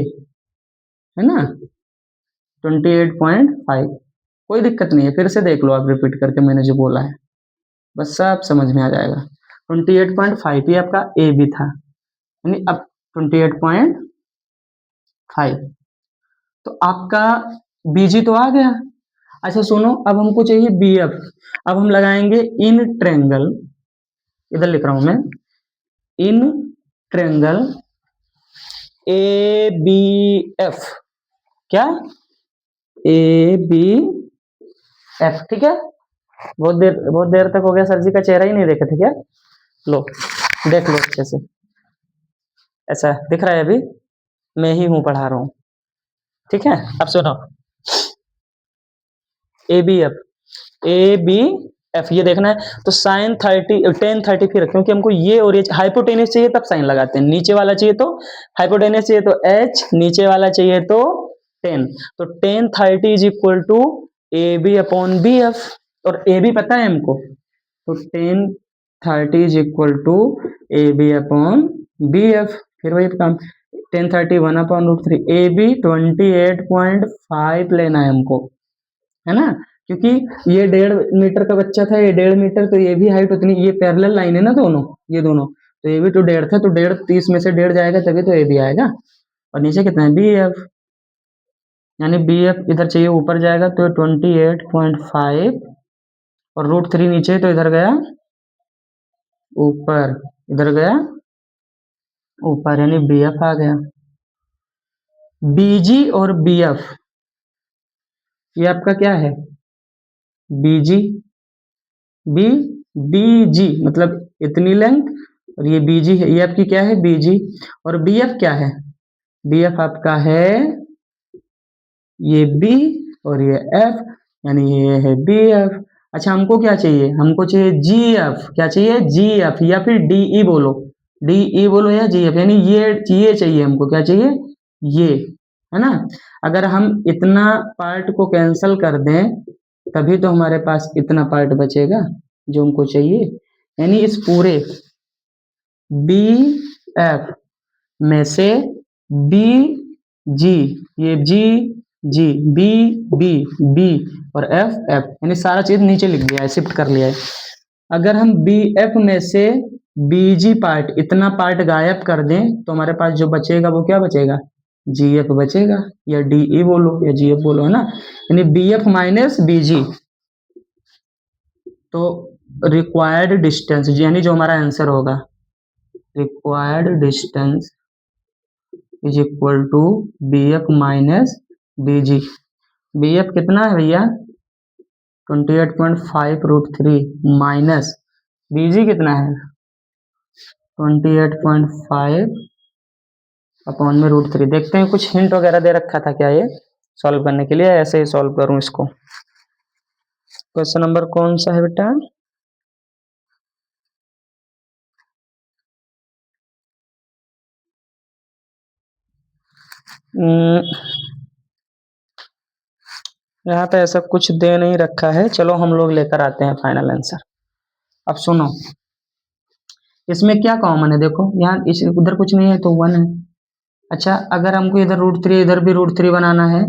है ना 28.5। कोई दिक्कत नहीं है, फिर से देख लो आप रिपीट करके मैंने जो बोला है, बस सब समझ में आ जाएगा। 28.5 ये आपका ए बी था, यानी अब 28.5, तो आपका बीजी तो आ गया। अच्छा सुनो, अब हमको चाहिए बी एफ। अब हम लगाएंगे इन ट्रेंगल, इधर लिख रहा हूं मैं, in triangle A B F, क्या ए बी एफ, ठीक है। बहुत देर तक हो गया, सर जी का चेहरा ही नहीं देखे थे क्या? लो देख लो अच्छे से, ऐसा दिख रहा है, अभी मैं ही हूं पढ़ा रहा हूं, ठीक है। अब सुनो, A B F, A B F ये देखना है, तो साइन 10 30 फिर, क्योंकि हमको ये और ये हाइपोटेनस चाहिए तब साइन लगाते हैं, नीचे वाला चाहिए तो हाइपोटेनस चाहिए तो एच, नीचे वाला चाहिए तो 10, तो 10 30 is equal to A B upon B F, और ए बी पता है हमको, तो 10 30 is equal to A B upon B F, फिर वही काम 10 30 1/√3, ए बी 28.5 लेना है हमको, है ना, क्योंकि ये 1.5 मीटर का बच्चा था, ये 1.5 मीटर, तो ये भी हाइट उतनी, ये पैरेलल लाइन है ना दोनों, ये दोनों, तो ये भी तो 1.5 था, तो 1.5 30 में से 1.5 जाएगा तभी तो ये भी आएगा। और नीचे कितना है बी एफ, यानी बी एफ इधर चाहिए ऊपर जाएगा तो 28.5, और √3 नीचे तो इधर गया ऊपर, इधर गया ऊपर, यानी बी एफ आ गया। बीजी और बी एफ ये आपका क्या है, बीजी, बी बीजी मतलब इतनी लेंथ, और ये बीजी है, ये आपकी क्या है बीजी, और बी एफ क्या है, बी एफ आपका है ये बी और ये एफ, यानी ये है बी एफ। अच्छा हमको क्या चाहिए, हमको चाहिए जी एफ, क्या चाहिए जी एफ, या फिर डी ई बोलो, डी ई बोलो या जी एफ, यानी ये चाहिए हमको, क्या चाहिए ये, है ना। अगर हम इतना पार्ट को कैंसिल कर दें तभी तो हमारे पास इतना पार्ट बचेगा जो हमको चाहिए, यानी इस पूरे बी एफ में से बी जी, ये जी जी, बी बी बी और एफ एफ, यानी सारा चीज नीचे लिख दिया है, शिफ्ट कर लिया है। अगर हम बी एफ में से बी जी पार्ट, इतना पार्ट गायब कर दें तो हमारे पास जो बचेगा वो क्या बचेगा, जी एफ बचेगा, या डी ई बोलो या जी एफ बोलो, है ना, यानी B F minus B G, तो रिक्वायर्ड डिस्टेंस, यानी जो हमारा आंसर होगा, required distance is equal to B F minus B G. B F कितना है भैया 28.5√3 माइनस बी जी कितना है 28.5 अपॉन में √3। देखते हैं कुछ हिंट वगैरह दे रखा था क्या ये सॉल्व करने के लिए, ऐसे ही सॉल्व करूं इसको। क्वेश्चन नंबर कौन सा है बेटा, यहाँ पे ऐसा कुछ दे नहीं रखा है, चलो हम लोग लेकर आते हैं फाइनल आंसर। अब सुनो, इसमें क्या कॉमन है, देखो यहाँ इस उधर कुछ नहीं है तो 1 है। अच्छा अगर हमको इधर √3 इधर भी √3 बनाना है,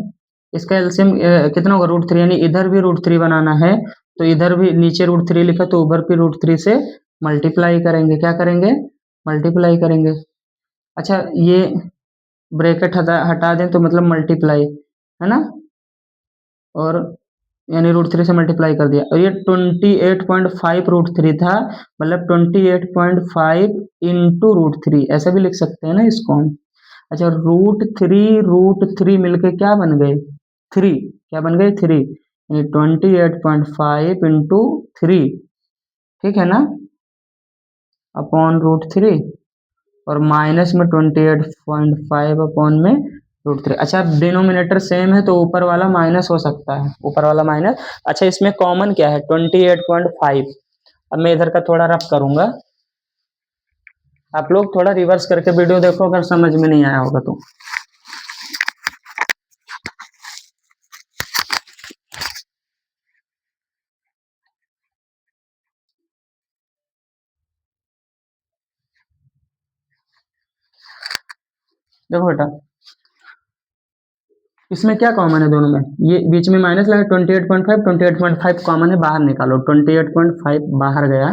इसका एलसीएम कितना होगा √3, यानी इधर भी √3 बनाना है तो इधर भी नीचे √3 लिखा तो ऊपर भी √3 से मल्टीप्लाई करेंगे, क्या करेंगे मल्टीप्लाई करेंगे। अच्छा ये ब्रैकेट हटा दें तो मतलब मल्टीप्लाई, है ना, और यानी √3 से मल्टीप्लाई कर दिया, और ये 28.5 √3 था, मतलब 28.5 इंटू √3 ऐसा भी लिख सकते हैं ना इसको हम। अच्छा, √3 मिलके क्या बन गए? 3। क्या बन गए? 3। यानी 28.5 इंटू 3, ठीक है ना, अपॉन √3, और माइनस में 28.5 अपॉन में √3। अच्छा, डिनोमिनेटर सेम है तो ऊपर वाला माइनस हो सकता है, ऊपर वाला माइनस। अच्छा, इसमें कॉमन क्या है? 28.5। अब मैं इधर का थोड़ा रफ करूंगा, आप लोग थोड़ा रिवर्स करके वीडियो देखो अगर समझ में नहीं आया होगा तो। देखो बेटा, इसमें क्या कॉमन है दोनों में? ये बीच में माइनस लगा, 28.5, 28.5 कॉमन है, बाहर निकालो, 28.5 बाहर गया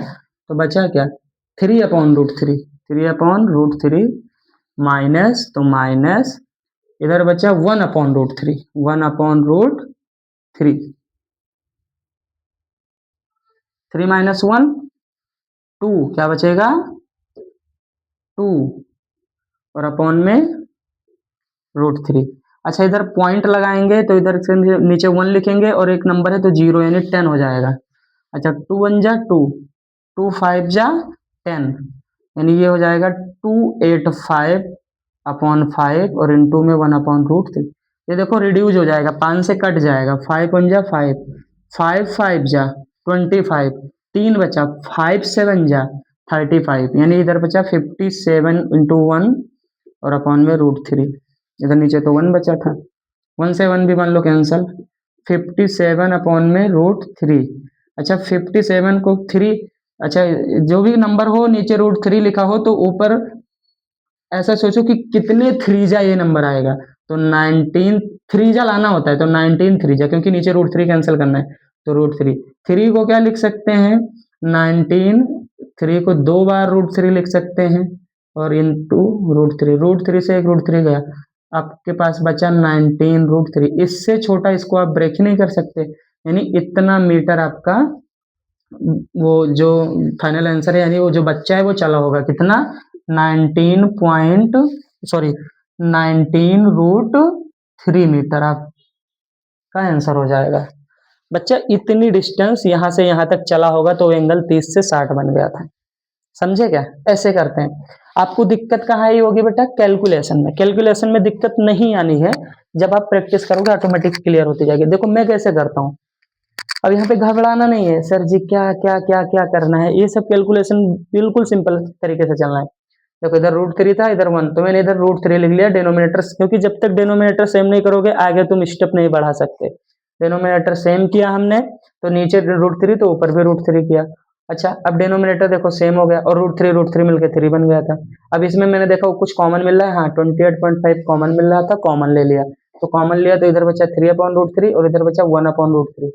तो बचा क्या? 3/√3, 3/√3 माइनस, तो माइनस, इधर बचा 1/√3, 1/√3, 3 माइनस 1 2, क्या बचेगा? 2, और अपॉन में √3। अच्छा, इधर पॉइंट लगाएंगे तो इधर से नीचे 1 लिखेंगे और एक नंबर है तो 0, यानी 10 हो जाएगा। अच्छा, 2 1 जा 2, 2 5 जा 10, यानी ये हो जाएगा 285 अपॉन 5, और इंटू में 1/√3। ये देखो रिड्यूज हो जाएगा, 5 से कट जाएगा, 5 1 जा 5, 5 5 जा 25, 3 बचा, 5 7 जा 35, यानी इधर बचा 57 इंटू 1 और अपॉन में √3। इधर नीचे तो 1 बचा था, 1 से 1 भी मान लो कैंसल, 57 अपॉन में √3। अच्छा, 57 को 3, अच्छा जो भी नंबर हो नीचे √3 लिखा हो तो ऊपर ऐसा सोचो कि कितने थ्रीजा ये नंबर आएगा, तो 19 थ्रीजा लाना होता है, तो 19 थ्रीजा, क्योंकि नीचे √3 कैंसिल करना है, तो √3। 3 को क्या लिख सकते हैं? 19, 3 को 2 बार √3 लिख सकते हैं, और इंटू √3, √3 से एक √3 गया, आपके पास बचा 19 √3। इससे छोटा इसको आप ब्रेक ही नहीं कर सकते, यानी इतना मीटर आपका वो जो फाइनल आंसर है, यानी वो जो बच्चा है वो चला होगा कितना? 19 पॉइंट, सॉरी 19 √3 मीटर आपका आंसर हो जाएगा। बच्चा इतनी डिस्टेंस यहाँ से यहाँ तक चला होगा तो एंगल 30 से 60 बन गया था, समझे क्या? ऐसे करते हैं। आपको दिक्कत कहाँ आई होगी बेटा? कैलकुलेशन में। कैलकुलेशन में दिक्कत नहीं आनी है, जब आप प्रैक्टिस करोगे ऑटोमेटिक क्लियर होती जाएगी। देखो मैं कैसे करता हूँ, अब यहाँ पे घबराना नहीं है, सर जी क्या क्या क्या क्या करना है, ये सब कैलकुलेशन बिल्कुल सिंपल तरीके से चलना है। देखो इधर √3 था, इधर 1, तो मैंने इधर √3 लिख लिया डिनोमिनेटर, क्योंकि जब तक डिनोमिनेटर सेम नहीं करोगे आगे तुम स्टेप नहीं बढ़ा सकते। डिनोमिनेटर सेम किया हमने, तो नीचे √3 तो ऊपर भी √3 किया। अच्छा, अब डिनोमिनेटर देखो सेम हो गया, और √3 मिलकर 3 बन गया था। अब इसमें मैंने देखा कुछ कॉमन मिल रहा है, हाँ 28.5 कॉमन मिल रहा था, कॉमन ले लिया, तो कॉमन लिया तो इधर बचा 3/√3 और इधर बचा 1/√3।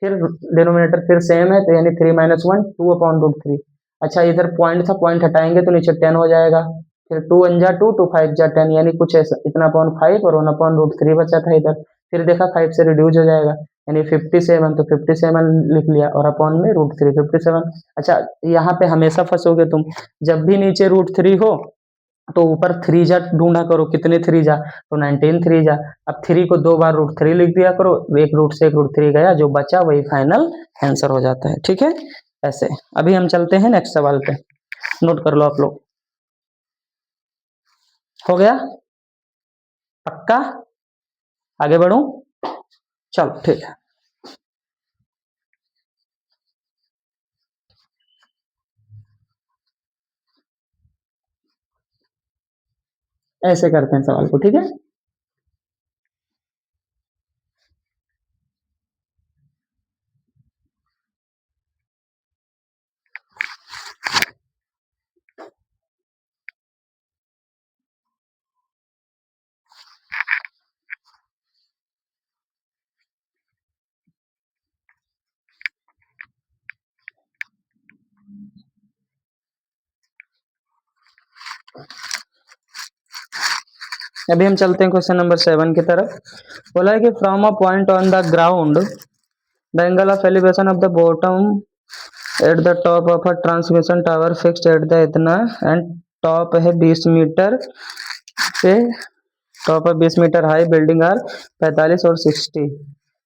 फिर डिनोमिनेटर फिर सेम है, तो यानी 3 माइनस 1 2/√3। अच्छा, इधर पॉइंट था, पॉइंट हटाएंगे तो नीचे 10 हो जाएगा, फिर 2 1 जा 2, 2 5 जा 10, यानी कुछ ऐसा इतना अपॉन 5 और 1/√3 बचा था इधर। फिर देखा 5 से रिड्यूस हो जाएगा, यानी 57, तो 57 लिख लिया, और अपॉन में √3 57। अच्छा, यहाँ पे हमेशा फंसोगे तुम, जब भी नीचे √3 हो तो ऊपर 3 जा ढूंढा करो, कितने 3 जा, तो 19 3 जा। अब 3 को 2 बार √3 लिख दिया करो, एक रूट से एक √3 गया, जो बचा वही फाइनल आंसर हो जाता है, ठीक है? ऐसे। अभी हम चलते हैं नेक्स्ट सवाल पे, नोट कर लो आप लोग। हो गया? पक्का? आगे बढ़ूं? चलो ठीक है। ऐसे करते हैं सवाल को, ठीक है? अभी हम चलते हैं क्वेश्चन नंबर 7 की तरफ। बोला है कि from a point on the ground the angle of elevation of the bottom at the top of a transmission tower fixed at the इतना एंड टॉप है 20 मीटर पे, टॉप है 20 मीटर हाई, बिल्डिंग आर 45 और 60।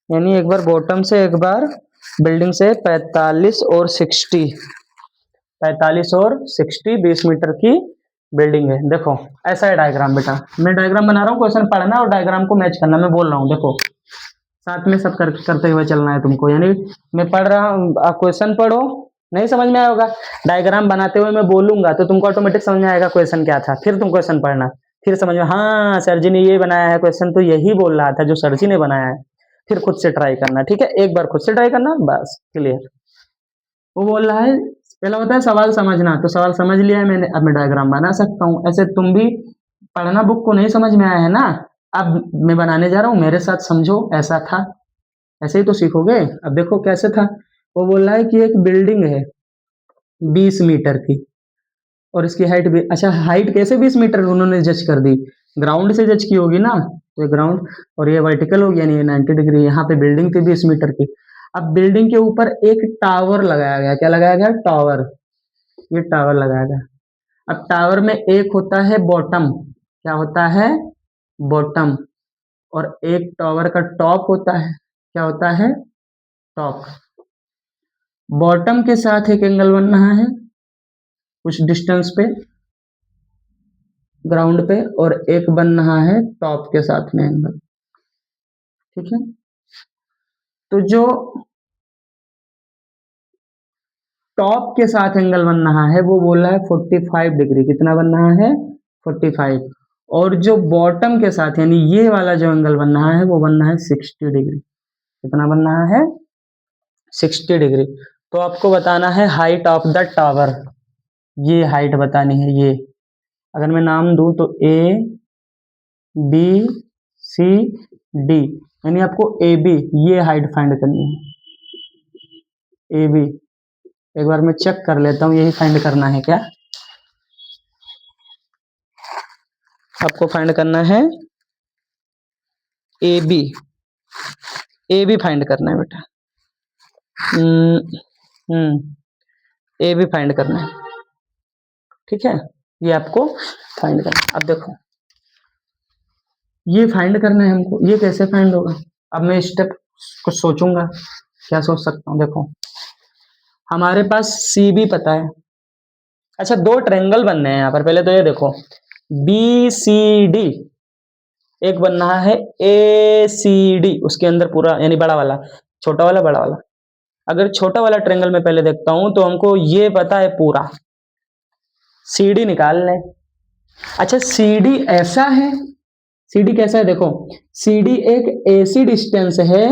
यानी एक बार bottom से एक बार building से 45 और 60, 45 और 60 20 मीटर की बिल्डिंग है। देखो ऐसा है डायग्राम बेटा, मैं डायग्राम बना रहा हूँ, क्वेश्चन पढ़ना और डायग्राम को मैच करना, मैं बोल रहा हूँ देखो साथ में सब करते हुए चलना है तुमको। यानी मैं पढ़ रहा हूँ, आप क्वेश्चन पढ़ो, नहीं समझ में आया होगा, डायग्राम बनाते हुए मैं बोलूंगा तो तुमको ऑटोमेटिक समझ में आएगा क्वेश्चन क्या था, फिर तुम क्वेश्चन पढ़ना, फिर समझ में, हाँ सर जी ने ये बनाया है क्वेश्चन, तो यही बोल रहा था जो सर जी ने बनाया है, फिर खुद से ट्राई करना। ठीक है, एक बार खुद से ट्राई करना, बस क्लियर। वो बोल रहा है, पहला होता है सवाल समझना, तो सवाल समझ लिया है मैंने, अब मैं डायग्राम बना सकता हूँ। ऐसे तुम भी पढ़ना, बुक को नहीं समझ में आया है ना, अब मैं बनाने जा रहा हूँ, मेरे साथ समझो, ऐसा था, ऐसे ही तो सीखोगे। अब देखो कैसे था, वो बोल रहा है कि एक बिल्डिंग है 20 मीटर की और इसकी हाइट भी, अच्छा हाइट कैसे 20 मीटर उन्होंने जज कर दी, ग्राउंड से जज की होगी ना, तो ये ग्राउंड और ये वर्टिकल हो गया, यानी ये 90 डिग्री, यहाँ पे बिल्डिंग थी 20 मीटर की। अब बिल्डिंग के ऊपर एक टावर लगाया गया, क्या लगाया गया, टावर, ये टावर लगाया गया। अब टावर में एक होता है बॉटम, क्या होता है, बॉटम, और एक टावर का टॉप होता है, क्या होता है, टॉप। बॉटम के साथ एक एंगल बन रहा है कुछ डिस्टेंस पे ग्राउंड पे, और एक बन रहा है टॉप के साथ में एंगल। ठीक है, तो जो टॉप के साथ एंगल बन रहा है वो बोल रहा है 45 डिग्री, कितना बन रहा है, 45। और जो बॉटम के साथ यानी ये वाला जो एंगल बन रहा है वो बन रहा है 60 डिग्री, कितना बन रहा है, 60 डिग्री। तो आपको बताना है हाइट ऑफ द टावर, ये हाइट बतानी है, ये अगर मैं नाम दूं तो ए बी सी डी, यानी आपको ए बी ये हाइट फाइंड करनी है, ए बी। एक बार मैं चेक कर लेता हूँ, यही फाइंड करना है क्या, आपको फाइंड करना है A B, A B find करना है बेटा, ए बी फाइंड करना है। ठीक है, ये आपको फाइंड करना है। अब देखो ये फाइंड करना है हमको, ये कैसे फाइंड होगा, अब मैं स्टेप कुछ सोचूंगा, क्या सोच सकता हूँ, देखो हमारे पास सी बी पता है, अच्छा दो ट्रायंगल बनने हैं यहाँ पर, पहले तो ये देखो बी सी डी, एक बन रहा है ए सी डी, उसके अंदर पूरा यानी बड़ा वाला, छोटा वाला, बड़ा वाला। अगर छोटा वाला ट्रायंगल में पहले देखता हूं तो हमको ये पता है पूरा, सी डी निकाल लें। अच्छा सी डी ऐसा है, सी डी कैसा है, देखो सी डी एक ऐसी डिस्टेंस है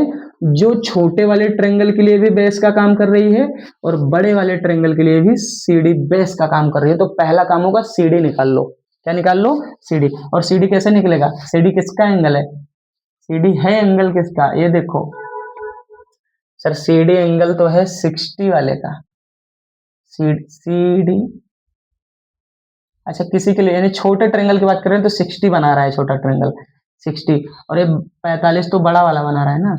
जो छोटे वाले ट्रायंगल के लिए भी बेस का काम कर रही है और बड़े वाले ट्रायंगल के लिए भी सी डी बेस का काम कर रही है। तो पहला काम होगा सी डी निकाल लो, क्या निकाल लो, सी डी। और सी डी कैसे निकलेगा, सी डी किसका एंगल है, सी डी है एंगल किसका, ये देखो सर सी डी एंगल तो है 60 वाले का, सी डी, अच्छा किसी के लिए यानी छोटे ट्रायंगल की बात करें तो 60 बना रहा है छोटा ट्रायंगल, 60, और ये 45 तो बड़ा वाला बना रहा है ना।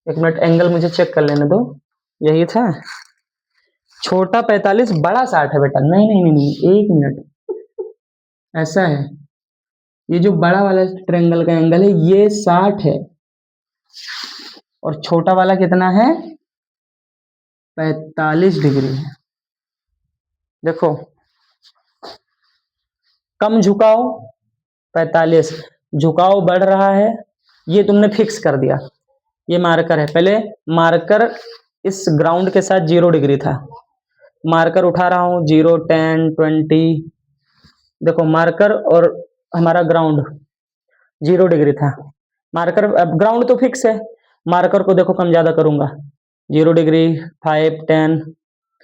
एक मिनट एंगल मुझे चेक कर लेने दो, यही था, छोटा 45 बड़ा 60 है बेटा, नहीं नहीं नहीं नहीं, एक मिनट, ऐसा है, ये जो बड़ा वाला ट्रायंगल का एंगल है ये 60 है और छोटा वाला कितना है, 45 डिग्री है। देखो कम झुकाव 45, झुकाव बढ़ रहा है, ये तुमने फिक्स कर दिया, ये मार्कर है, पहले मार्कर इस ग्राउंड के साथ 0 डिग्री था, मार्कर उठा रहा हूं 0 10 20, देखो मार्कर और हमारा ग्राउंड 0 डिग्री था, मार्कर अब ग्राउंड तो फिक्स है, मार्कर को देखो कम ज्यादा करूंगा, 0 डिग्री 5 10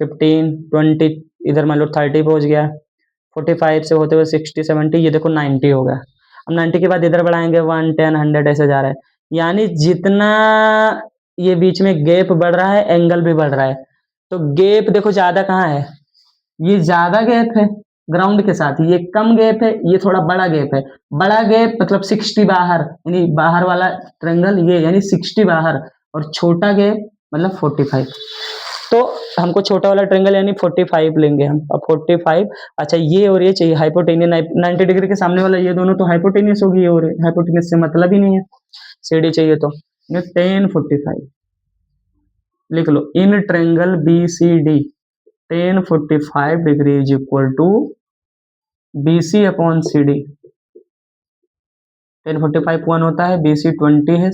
15 20, इधर मान लो 30 पहुंच गया, 45 से होते हुए 60 70, ये देखो 90 हो गया। अब 90 के बाद इधर बढ़ाएंगे 1 10 100 ऐसे जा रहा है, यानी जितना ये बीच में गैप बढ़ रहा है एंगल भी बढ़ रहा है। तो गैप देखो ज्यादा कहाँ है, ये ज्यादा गैप है, ग्राउंड के साथ, ये कम गैप है, ये थोड़ा बड़ा गैप है, बड़ा गैप मतलब 60 बाहर, यानी बाहर वाला ट्रायंगल ये, यानी 60 बाहर, और छोटा गैप मतलब 45। तो हमको छोटा वाला ट्रायंगल यानी 45 लेंगे हम। अब 45, अच्छा ये और ये चाहिए हाइपोटेनियस, 90 डिग्री के सामने वाला ये दोनों तो हाइपोटेनियस होगी, ये और हाइपोटेनियस से मतलब ही नहीं है, CD चाहिए तो tan 45 लिख लो। In triangle BCD tan 45 degree is equal to BC upon CD। tan 45 1 होता है, BC 20 है,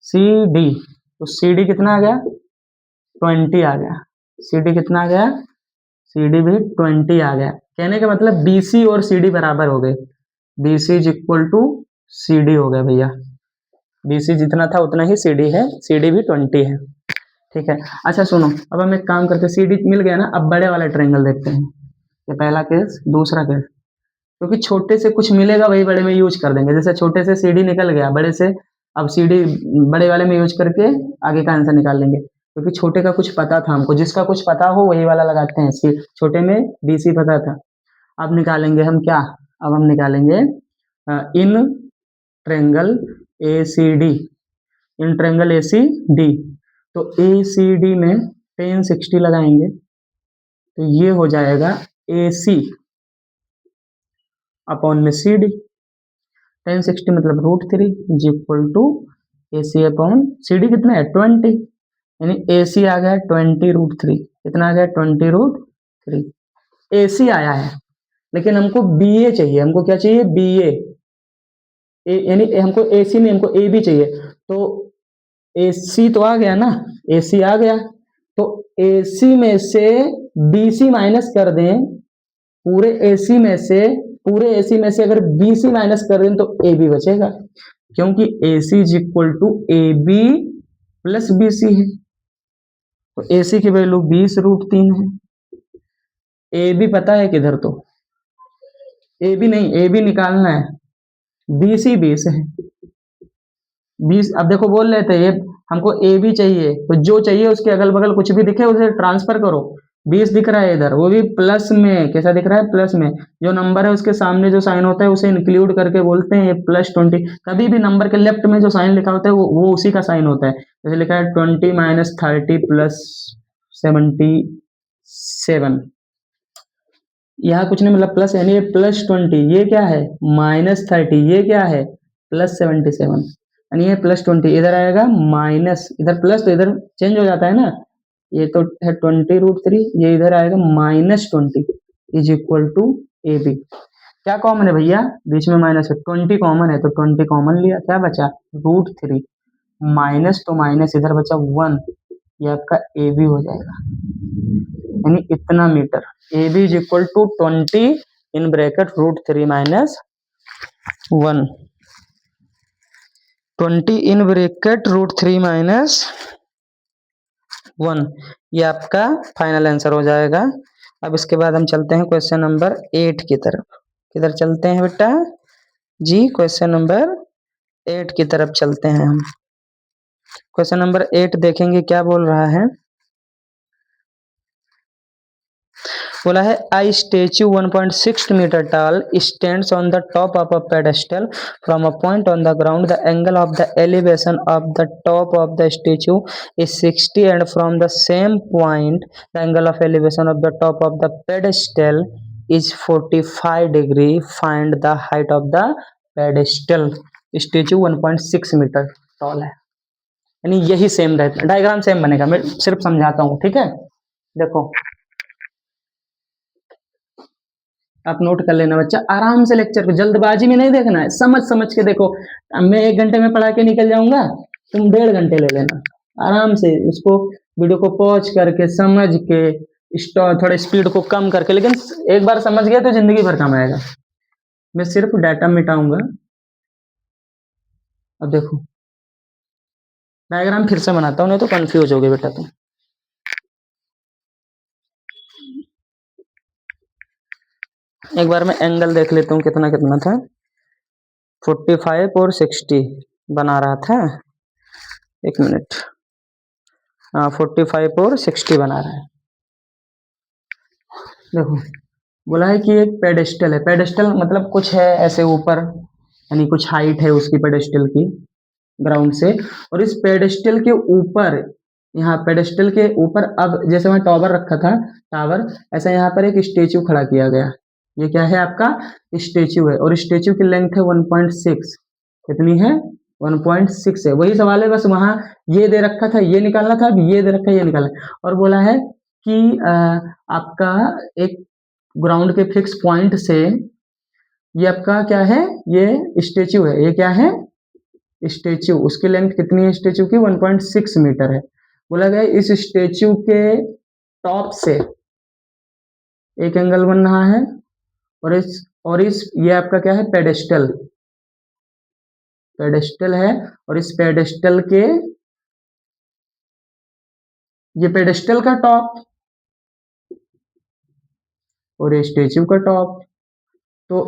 CD तो CD कितना आ गया 20 आ गया। CD कितना आ गया, CD भी 20 आ गया। कहने का मतलब BC और CD बराबर हो गए, BC is equal to CD हो गया भैया। BC जितना था उतना ही CD है, CD भी 20 है, ठीक है। अच्छा सुनो, अब हम एक काम करते हैं, CD मिल गया ना, अब बड़े वाला ट्रायंगल देखते हैं। ये पहला केस, दूसरा केस, क्योंकि छोटे से कुछ मिलेगा वही बड़े में यूज कर देंगे। जैसे छोटे से CD निकल गया, बड़े से अब CD बड़े वाले में यूज करके आगे का आंसर निकाल लेंगे, क्योंकि छोटे का कुछ पता था हमको, जिसका कुछ पता हो वही वाला लगाते हैं। छोटे में BC पता था। अब निकालेंगे हम क्या, अब हम निकालेंगे in triangle ACD, in triangle ACD। तो ACD में tan 60 लगाएंगे तो ये हो जाएगा AC अपॉन में CD। tan 60 मतलब √3 is equal to AC upon CD कितना है 20, यानी AC आ गया 20 √3। कितना आ गया 20 √3। AC आया है, लेकिन हमको BA चाहिए। हमको क्या चाहिए BA, यानी हमको AC में हमको AB चाहिए। तो AC तो आ गया ना, AC आ गया, तो AC में से BC माइनस कर दें, पूरे AC में से अगर BC माइनस कर दें तो AB बचेगा, क्योंकि AC is equal to AB plus BC है। तो AC की वैल्यू 20 √3 है। AB पता है किधर, तो AB नहीं, AB निकालना है, BC 20 है, 20। अब देखो बोल रहे थे ये हमको AB चाहिए, तो जो चाहिए उसके अगल बगल कुछ भी दिखे उसे ट्रांसफर करो। 20 दिख रहा है इधर, वो भी प्लस में, कैसा दिख रहा है प्लस में, जो नंबर है उसके सामने जो साइन होता है उसे इंक्लूड करके बोलते हैं ये +20। कभी भी नंबर के लेफ्ट में जो साइन लिखा होता है वो उसी का साइन होता है। जैसे लिखा है 20 - 30 + 77, यहाँ कुछ नहीं मतलब प्लस, यानी ये +20, ये क्या है -30, ये क्या है +77, यानी ये +20 इधर आएगा माइनस, इधर प्लस तो इधर चेंज हो जाता है ना, ये तो है 20 √3, ये इधर आएगा -20 इज इक्वल टू AB। क्या कॉमन है भैया, बीच में माइनस है, 20 कॉमन है, तो 20 कॉमन लिया, क्या बचा √3, माइनस तो माइनस इधर बचा 1, ये आपका AB हो जाएगा, यानी इतना metre. AB is equal to 20 in bracket √3 - 1, 20 in bracket √3 - 1, ये आपका फाइनल आंसर हो जाएगा। अब इसके बाद हम चलते हैं क्वेश्चन नंबर 8 की तरफ। किधर चलते हैं बेटा जी, क्वेश्चन नंबर 8 की तरफ चलते हैं हम। क्वेश्चन नंबर 8 देखेंगे क्या बोल रहा है। बोला है आई स्टेच्यू 1.6 मीटर टाल stands on the top of a pedestal from a point on the ground, the angle of the elevation of the top of the statue is 60 and from the same point the angle of elevation of the top of the pedestal is 45 degree, find the height of the pedestal। Statue 1.6 metre tall है, यानी यही same रहता, diagram same बनेगा, मैं सिर्फ समझाता हूँ, ठीक है। देखो आप नोट कर लेना बच्चा, आराम से लेक्चर को जल्दबाजी में नहीं देखना है, समझ समझ के देखो। मैं 1 घंटे में पढ़ा के निकल जाऊंगा, तुम 1.5 घंटे ले लेना, आराम से उसको वीडियो को पॉज करके समझ के, थोड़ा स्पीड को कम करके, लेकिन एक बार समझ गया तो जिंदगी भर काम आएगा। मैं सिर्फ डाटा मिटाऊंगा। अब देखो डायग्राम फिर से बनाता हूँ, नहीं तो कंफ्यूज हो गए बेटा तुम। एक बार मैं एंगल देख लेता हूँ कितना कितना था, 45 और 60 बना रहा था, 1 मिनट, हाँ 45 और 60 बना रहा है। देखो बोला है कि एक पेडेस्टल है, पेडेस्टल मतलब कुछ है ऐसे ऊपर, यानी कुछ हाइट है उसकी पेडेस्टल की ग्राउंड से, और इस पेडेस्टल के ऊपर, यहाँ पेडेस्टल के ऊपर अब जैसे वहाँ टावर रखा था, टावर, ऐसा यहाँ पर एक स्टेचू खड़ा किया गया। ये क्या है आपका स्टेचू है, और स्टेचू की लेंथ है 1.6, कितनी है 1.6 है। वही सवाल है, बस वहाँ ये दे रखा था ये निकालना था, अब ये दे रखा है ये निकालना। और बोला है कि आपका एक ग्राउंड के फिक्स पॉइंट से, ये आपका क्या है, ये स्टेचू है, ये क्या है स्टेचू, उसकी लेंथ कितनी है स्टेचू की 1.6 मीटर है। बोला गया इस स्टेचू के टॉप से एक एंगल बन रहा है, और इस ये आपका क्या है पेडेस्टल, पेडेस्टल है, और इस पेडेस्टल के, ये पेडेस्टल का टॉप और ये स्टेचू का टॉप, तो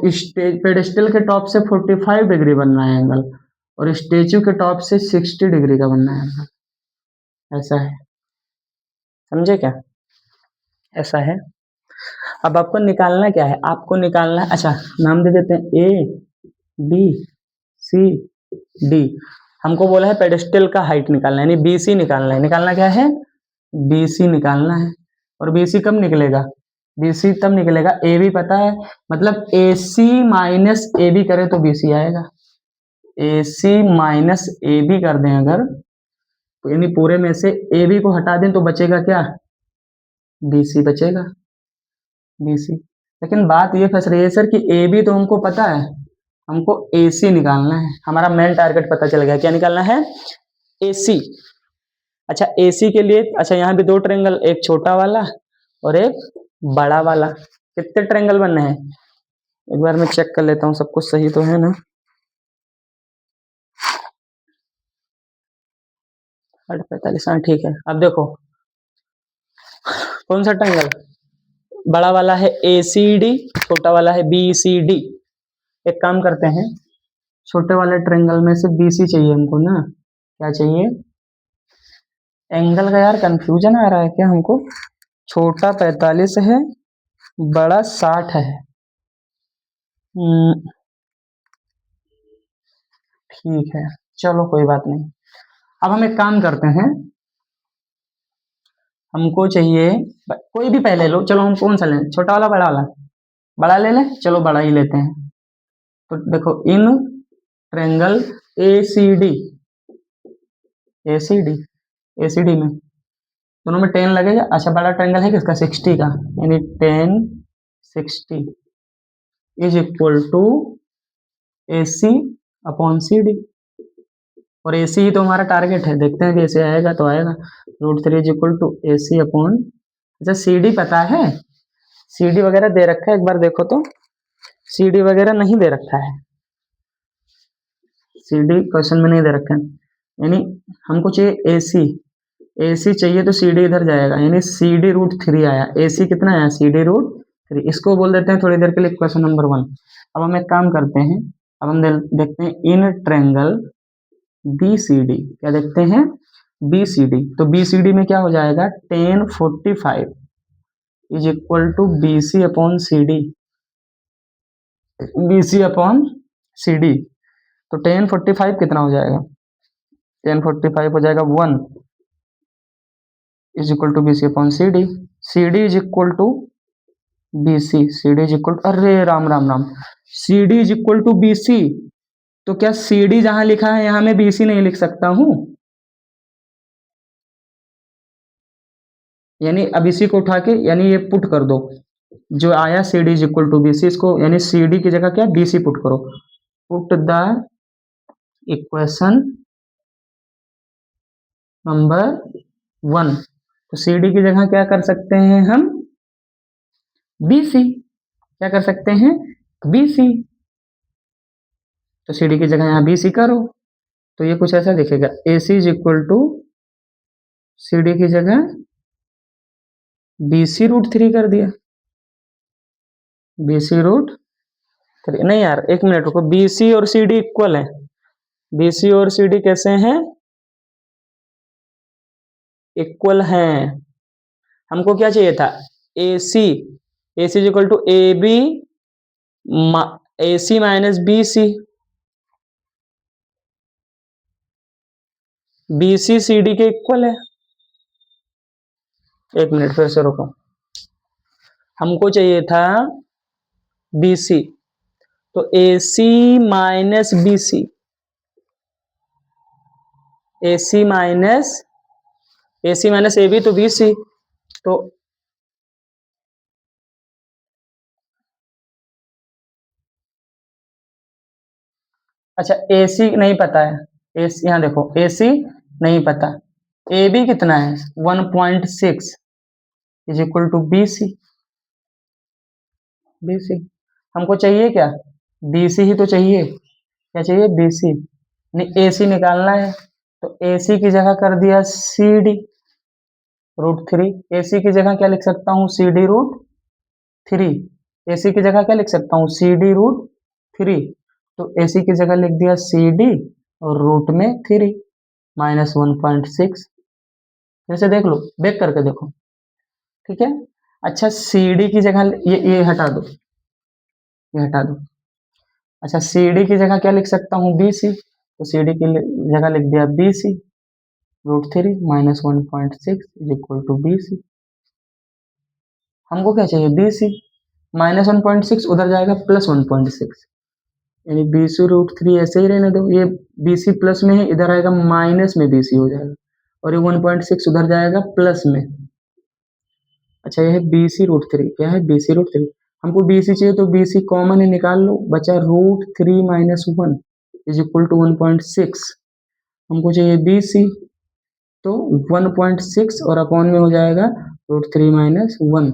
पेडेस्टल के टॉप से 45 डिग्री बनना है एंगल, और स्टेचू के टॉप से 60 डिग्री का बनना है एंगल, ऐसा है, समझे क्या, ऐसा है। अब आपको निकालना क्या है, आपको निकालना है, अच्छा नाम दे देते हैं ए बी सी डी। हमको बोला है पेडेस्टल का हाइट निकालना है, यानी बीसी निकालना है, निकालना क्या है बीसी निकालना है। और बीसी कब निकलेगा, बीसी तब निकलेगा, ए बी पता है, मतलब A C minus A B करें तो बीसी आएगा, ए सी माइनस ए बी कर दें अगर, तो यानी पूरे में से ए बी को हटा दें तो बचेगा क्या, बीसी बचेगा, बीसी। लेकिन बात ये फंस रही है सर कि ए बी तो हमको पता है, हमको ए सी निकालना है, हमारा मेन टारगेट पता चल गया, क्या निकालना है ए सी। अच्छा ए सी के लिए, अच्छा यहाँ भी दो ट्रायंगल, एक छोटा वाला और एक बड़ा वाला, कितने ट्रायंगल बनने हैं, एक बार मैं चेक कर लेता हूँ सब कुछ सही तो है ना। 45, हाँ ठीक है। अब देखो कौन सा ट्रायंगल, बड़ा वाला है ए सी डी, छोटा वाला है बी सी डी। एक काम करते हैं, छोटे वाले ट्रायंगल में से बी सी चाहिए हमको ना, क्या चाहिए, एंगल का यार कंफ्यूजन आ रहा है क्या हमको, छोटा 45 है, बड़ा 60 है। ठीक है चलो कोई बात नहीं। अब हम एक काम करते हैं, हमको चाहिए कोई भी पहले लो, चलो हम कौन सा लें, छोटा वाला बड़ा वाला, बड़ा ले लें, चलो बड़ा ही लेते हैं। तो देखो in triangle A C D, A C D, A C D में दोनों में 10 लगेगा। अच्छा बड़ा ट्रायंगल है किसका 60 का, यानी 10 60 is equal to A C upon C D. और ए सी ही तो हमारा टारगेट है, देखते हैं कि ऐसे आएगा तो आएगा, √3 is equal to A C upon, अच्छा सी डी पता है, सी डी वगैरह दे रखा है, एक बार देखो तो, सी डी वगैरह नहीं दे रखा है, सी डी क्वेश्चन में नहीं दे रखा है, यानी हमको चाहिए ए सी, ए सी चाहिए तो सी डी इधर जाएगा, यानी सी डी √3 आया, ए सी कितना आया सी डी √3, इसको बोल देते हैं थोड़ी देर के लिए क्वेश्चन नंबर 1। अब हम एक काम करते हैं, अब हम देखते हैं in triangle B C D, क्या देखते हैं बी सी डी, तो बी सी डी में क्या हो जाएगा 1045 is equal to B C upon C D, B C upon C D, तो 1045 कितना हो जाएगा, 1045 हो जाएगा 1 is equal to B C upon C D, C D is equal to B C D is equal to, अरे राम राम राम, सी D is equal to B C, तो क्या C D जहां लिखा है यहां मैं बी सी नहीं लिख सकता हूं, यानी अब इसी को उठा के यानी ये पुट कर दो, जो आया C D is equal to B C, इसको यानी सी डी की जगह क्या बी सी पुट करो, पुट द इक्वेशन नंबर 1, तो सी डी की जगह क्या कर सकते हैं हम बी सी, क्या कर सकते हैं बी सी, तो सी डी की जगह यहाँ बी सी करो, तो ये कुछ ऐसा दिखेगा, A C is equal to C D की जगह बी सी √3 कर दिया, बी सी √3 नहीं यार एक मिनट रुको, बी सी और सी डी इक्वल है, बी सी और सी डी कैसे हैं इक्वल हैं, हमको क्या चाहिए था A C A C is equal to A B A C minus B C, B C C D के इक्वल है। एक मिनट फिर से रुको, हमको चाहिए था बी सी, तो A C minus B C, A C minus A B तो बी सी, तो अच्छा ए सी नहीं पता है, ए सी यहाँ देखो ए सी नहीं पता, ए बी कितना है 1.6 is equal to B C, B C हमको चाहिए क्या, बी सी ही तो चाहिए, क्या चाहिए बी सी, नहीं ए सी निकालना है, तो ए सी की जगह कर दिया सी डी रूट थ्री, ए सी की जगह क्या लिख सकता हूँ सी डी रूट थ्री, ए सी की जगह क्या लिख सकता हूँ सी डी रूट थ्री, तो ए सी की जगह लिख दिया सी डी और रूट में थ्री माइनस 1.6, जैसे देख लो बैक करके देखो, ठीक है। अच्छा सी डी की जगह ये हटा दो, ये हटा दो, अच्छा सी डी की जगह क्या लिख सकता हूँ बी सी, तो सी डी की जगह लिख दिया B C root three minus 1.6 is equal to B C, हमको क्या चाहिए बी सी, माइनस 1.6 उधर जाएगा प्लस 1.6, यानी बी सी रूट थ्री ऐसे ही रहने दो, ये बी सी प्लस में है इधर आएगा माइनस में बी सी हो जाएगा, और ये 1.6 उधर जाएगा प्लस में, अच्छा ये है बी सी रूट थ्री, क्या है बी सी रूट थ्री, हमको बी सी चाहिए तो बी सी कॉमन है निकाल लो, बचा root three minus one is equal to 1.6, हमको चाहिए बी सी, तो 1.6 और अपॉन में हो जाएगा root three minus one,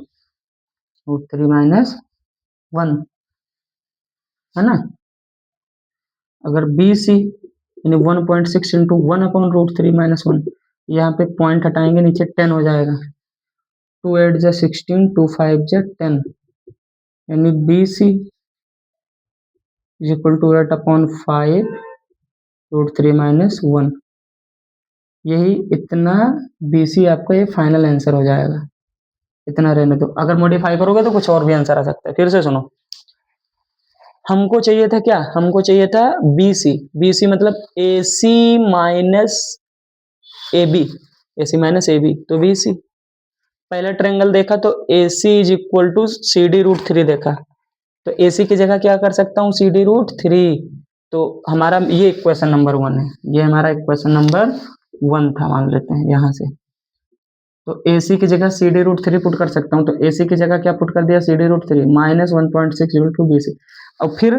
root three minus one, है ना, अगर बी सी यानी 1.6 into one upon root three minus one, यहाँ पे पॉइंट हटाएंगे नीचे 10 हो जाएगा, 2 8 जा 16, 2 5 जा 10, यानी B C is equal to 8 upon 5 root three minus one, यही इतना बी सी आपका ये फाइनल आंसर हो जाएगा, इतना रहने दो, अगर मॉडिफाई करोगे तो कुछ और भी आंसर आ सकता है। फिर से सुनो, हमको चाहिए था क्या, हमको चाहिए था बी सी, बी सी मतलब A C minus A B, A C minus A B तो बी सी, पहला ट्रायंगल देखा तो A C is equal to C D root three देखा, तो ए सी की जगह क्या कर सकता हूँ सी डी रूट थ्री, तो हमारा ये इक्वेशन नंबर वन है, ये हमारा इक्वेशन नंबर वन था मान लेते हैं यहाँ से, तो ए सी की जगह C D root three put कर सकता हूँ, तो ए सी की जगह क्या पुट कर दिया C D root three minus 1.6 equal to B C, और फिर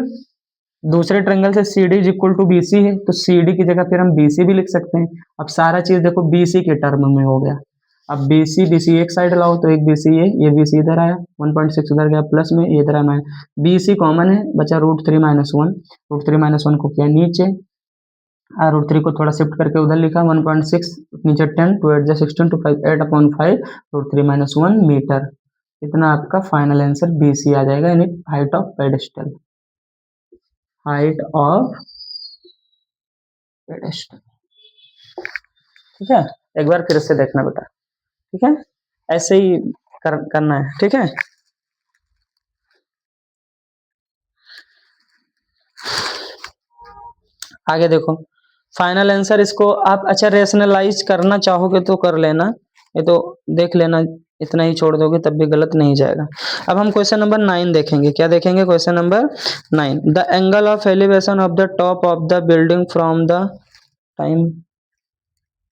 दूसरे ट्रायंगल से C D is equal to B C है, तो सी डी की जगह फिर हम बी सी भी लिख सकते हैं, अब सारा चीज देखो बी सी के टर्म में हो गया, अब बी सी एक साइड लाओ तो एक बी सी है, ये बी सी इधर आया 1.6 उधर गया प्लस में, ये इधर आया, बी सी कॉमन है बचा root three minus one, root three minus one को किया नीचे, रूट थ्री को थोड़ा शिफ्ट करके उधर लिखा 1.6 नीचे 10, 2 8 जा 16, 2 5 8 upon 5 root three minus one metre, इतना आपका फाइनल आंसर बी सी आ जाएगा, यानी height of pedestal, height of pedestal, ठीक है। एक बार फिर से देखना बेटा, ठीक है, ऐसे ही करना है, ठीक है। आगे देखो फाइनल आंसर, इसको आप अच्छा रेशनलाइज करना चाहोगे तो कर लेना, ये तो देख लेना, इतना ही छोड़ दोगे तब भी गलत नहीं जाएगा। अब हम क्वेश्चन नंबर 9 देखेंगे, क्या देखेंगे question number 9, the angle of elevation of the top of the building from the time,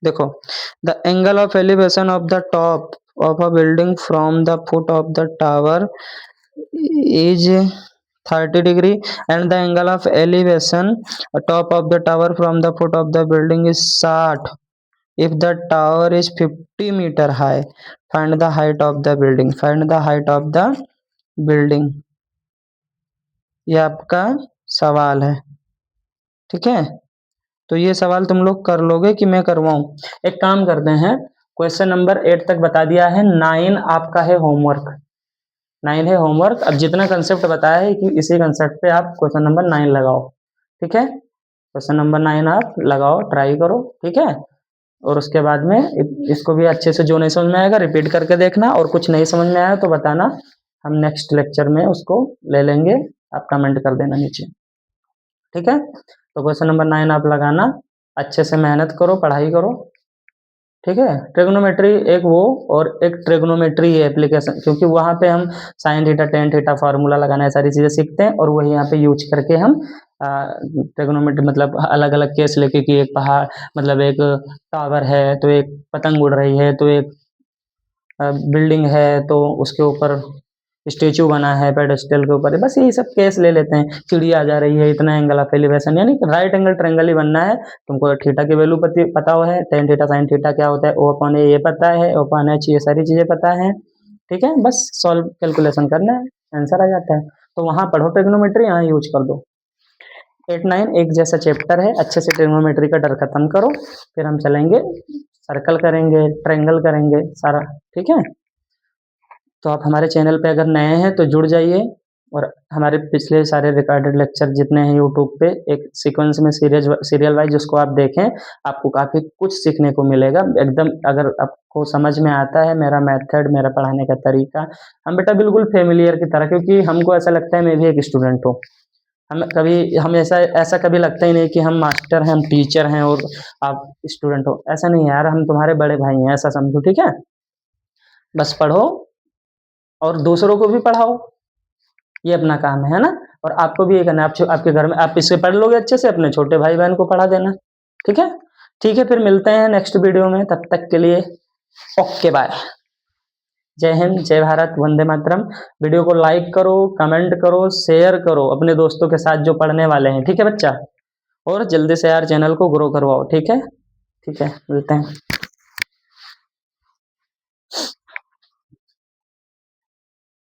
देखो the angle of elevation of the top of a building from the foot of the tower is 30 degree and the angle of elevation top of the tower from the foot of the building is 60, if the tower is 50 meter high find the height of the building, find the height of the building, ये आपका सवाल है, ठीक है। तो ये सवाल तुम लोग कर लोगे कि मैं करवाऊं, एक काम करते हैं, क्वेश्चन नंबर 8 तक बता दिया है, 9 आपका है होमवर्क, 9 है होमवर्क, अब जितना कंसेप्ट बताया है कि इसी कंसेप्ट पे आप क्वेश्चन नंबर 9 लगाओ, ठीक है, क्वेश्चन नंबर 9 आप लगाओ, ट्राई करो, ठीक है, और उसके बाद में इसको भी अच्छे से जो नहीं समझ में आएगा रिपीट करके देखना, और कुछ नहीं समझ में आया तो बताना, हम नेक्स्ट लेक्चर में उसको ले लेंगे, आप कमेंट कर देना नीचे, ठीक है। तो क्वेश्चन नंबर 9 आप लगाना, अच्छे से मेहनत करो, पढ़ाई करो, ठीक है। ट्रिग्नोमेट्री एक वो और एक ट्रिग्नोमेट्री एप्लीकेशन, क्योंकि वहाँ पे हम sine theta tan theta formula लगाना है, सारी चीज़ें सीखते हैं, और वही यहाँ पे यूज करके हम ट्रिग्नोमेट्री मतलब अलग अलग केस लेके कि एक पहाड़ मतलब एक टावर है, तो एक पतंग उड़ रही है, तो एक बिल्डिंग है, तो उसके ऊपर स्टेचू बना है पेडेस्टल के ऊपर, बस यही सब केस ले लेते हैं। चिड़िया जा रही है, इतना एंगल ऑफ एलिवेशन, यानी राइट एंगल ट्रायंगल ही बनना है। तुमको थीटा की वैल्यू पता हो है, टेन थीटा साइन थीटा क्या होता है, ओ अपॉन ए ये पता है, ओ अपॉन एच ये सारी चीजें पता है, ठीक है। बस सॉल्व कैलकुलेशन करना है, आंसर आ जाता है। तो वहां पढ़ो ट्रिग्नोमेट्री, यहाँ यूज कर दो। 8-9 एक जैसा चैप्टर है, अच्छे से ट्रिग्नोमेट्री का डर खत्म करो, फिर हम चलेंगे सर्कल करेंगे, ट्रायंगल करेंगे सारा, ठीक है। तो आप हमारे चैनल पे अगर नए हैं तो जुड़ जाइए, और हमारे पिछले सारे रिकॉर्डेड लेक्चर जितने हैं यूट्यूब पे एक सीक्वेंस में सीरियल वाइज उसको आप देखें, आपको काफ़ी कुछ सीखने को मिलेगा एकदम। अगर आपको समझ में आता है मेरा मेथड, मेरा पढ़ाने का तरीका, हम बेटा बिल्कुल फेमिलियर की तरह, क्योंकि हमको ऐसा लगता है मैं भी एक स्टूडेंट हूँ। हम ऐसा कभी लगता ही नहीं कि हम मास्टर हैं, हम टीचर हैं और आप स्टूडेंट हो, ऐसा नहीं है यार, हम तुम्हारे बड़े भाई हैं, ऐसा समझो, ठीक है। बस पढ़ो और दूसरों को भी पढ़ाओ, ये अपना काम है ना। और आपको भी ये करना है, आपके घर में आप इससे पढ़ लोगे अच्छे से, अपने छोटे भाई बहन को पढ़ा देना, ठीक है। ठीक है, फिर मिलते हैं नेक्स्ट वीडियो में, तब तक के लिए ओके बाय। जय हिंद, जय भारत, वंदे मातरम। वीडियो को लाइक करो, कमेंट करो, शेयर करो अपने दोस्तों के साथ जो पढ़ने वाले हैं, ठीक है बच्चा। और जल्दी से यार चैनल को ग्रो करवाओ, ठीक है। ठीक है, मिलते हैं।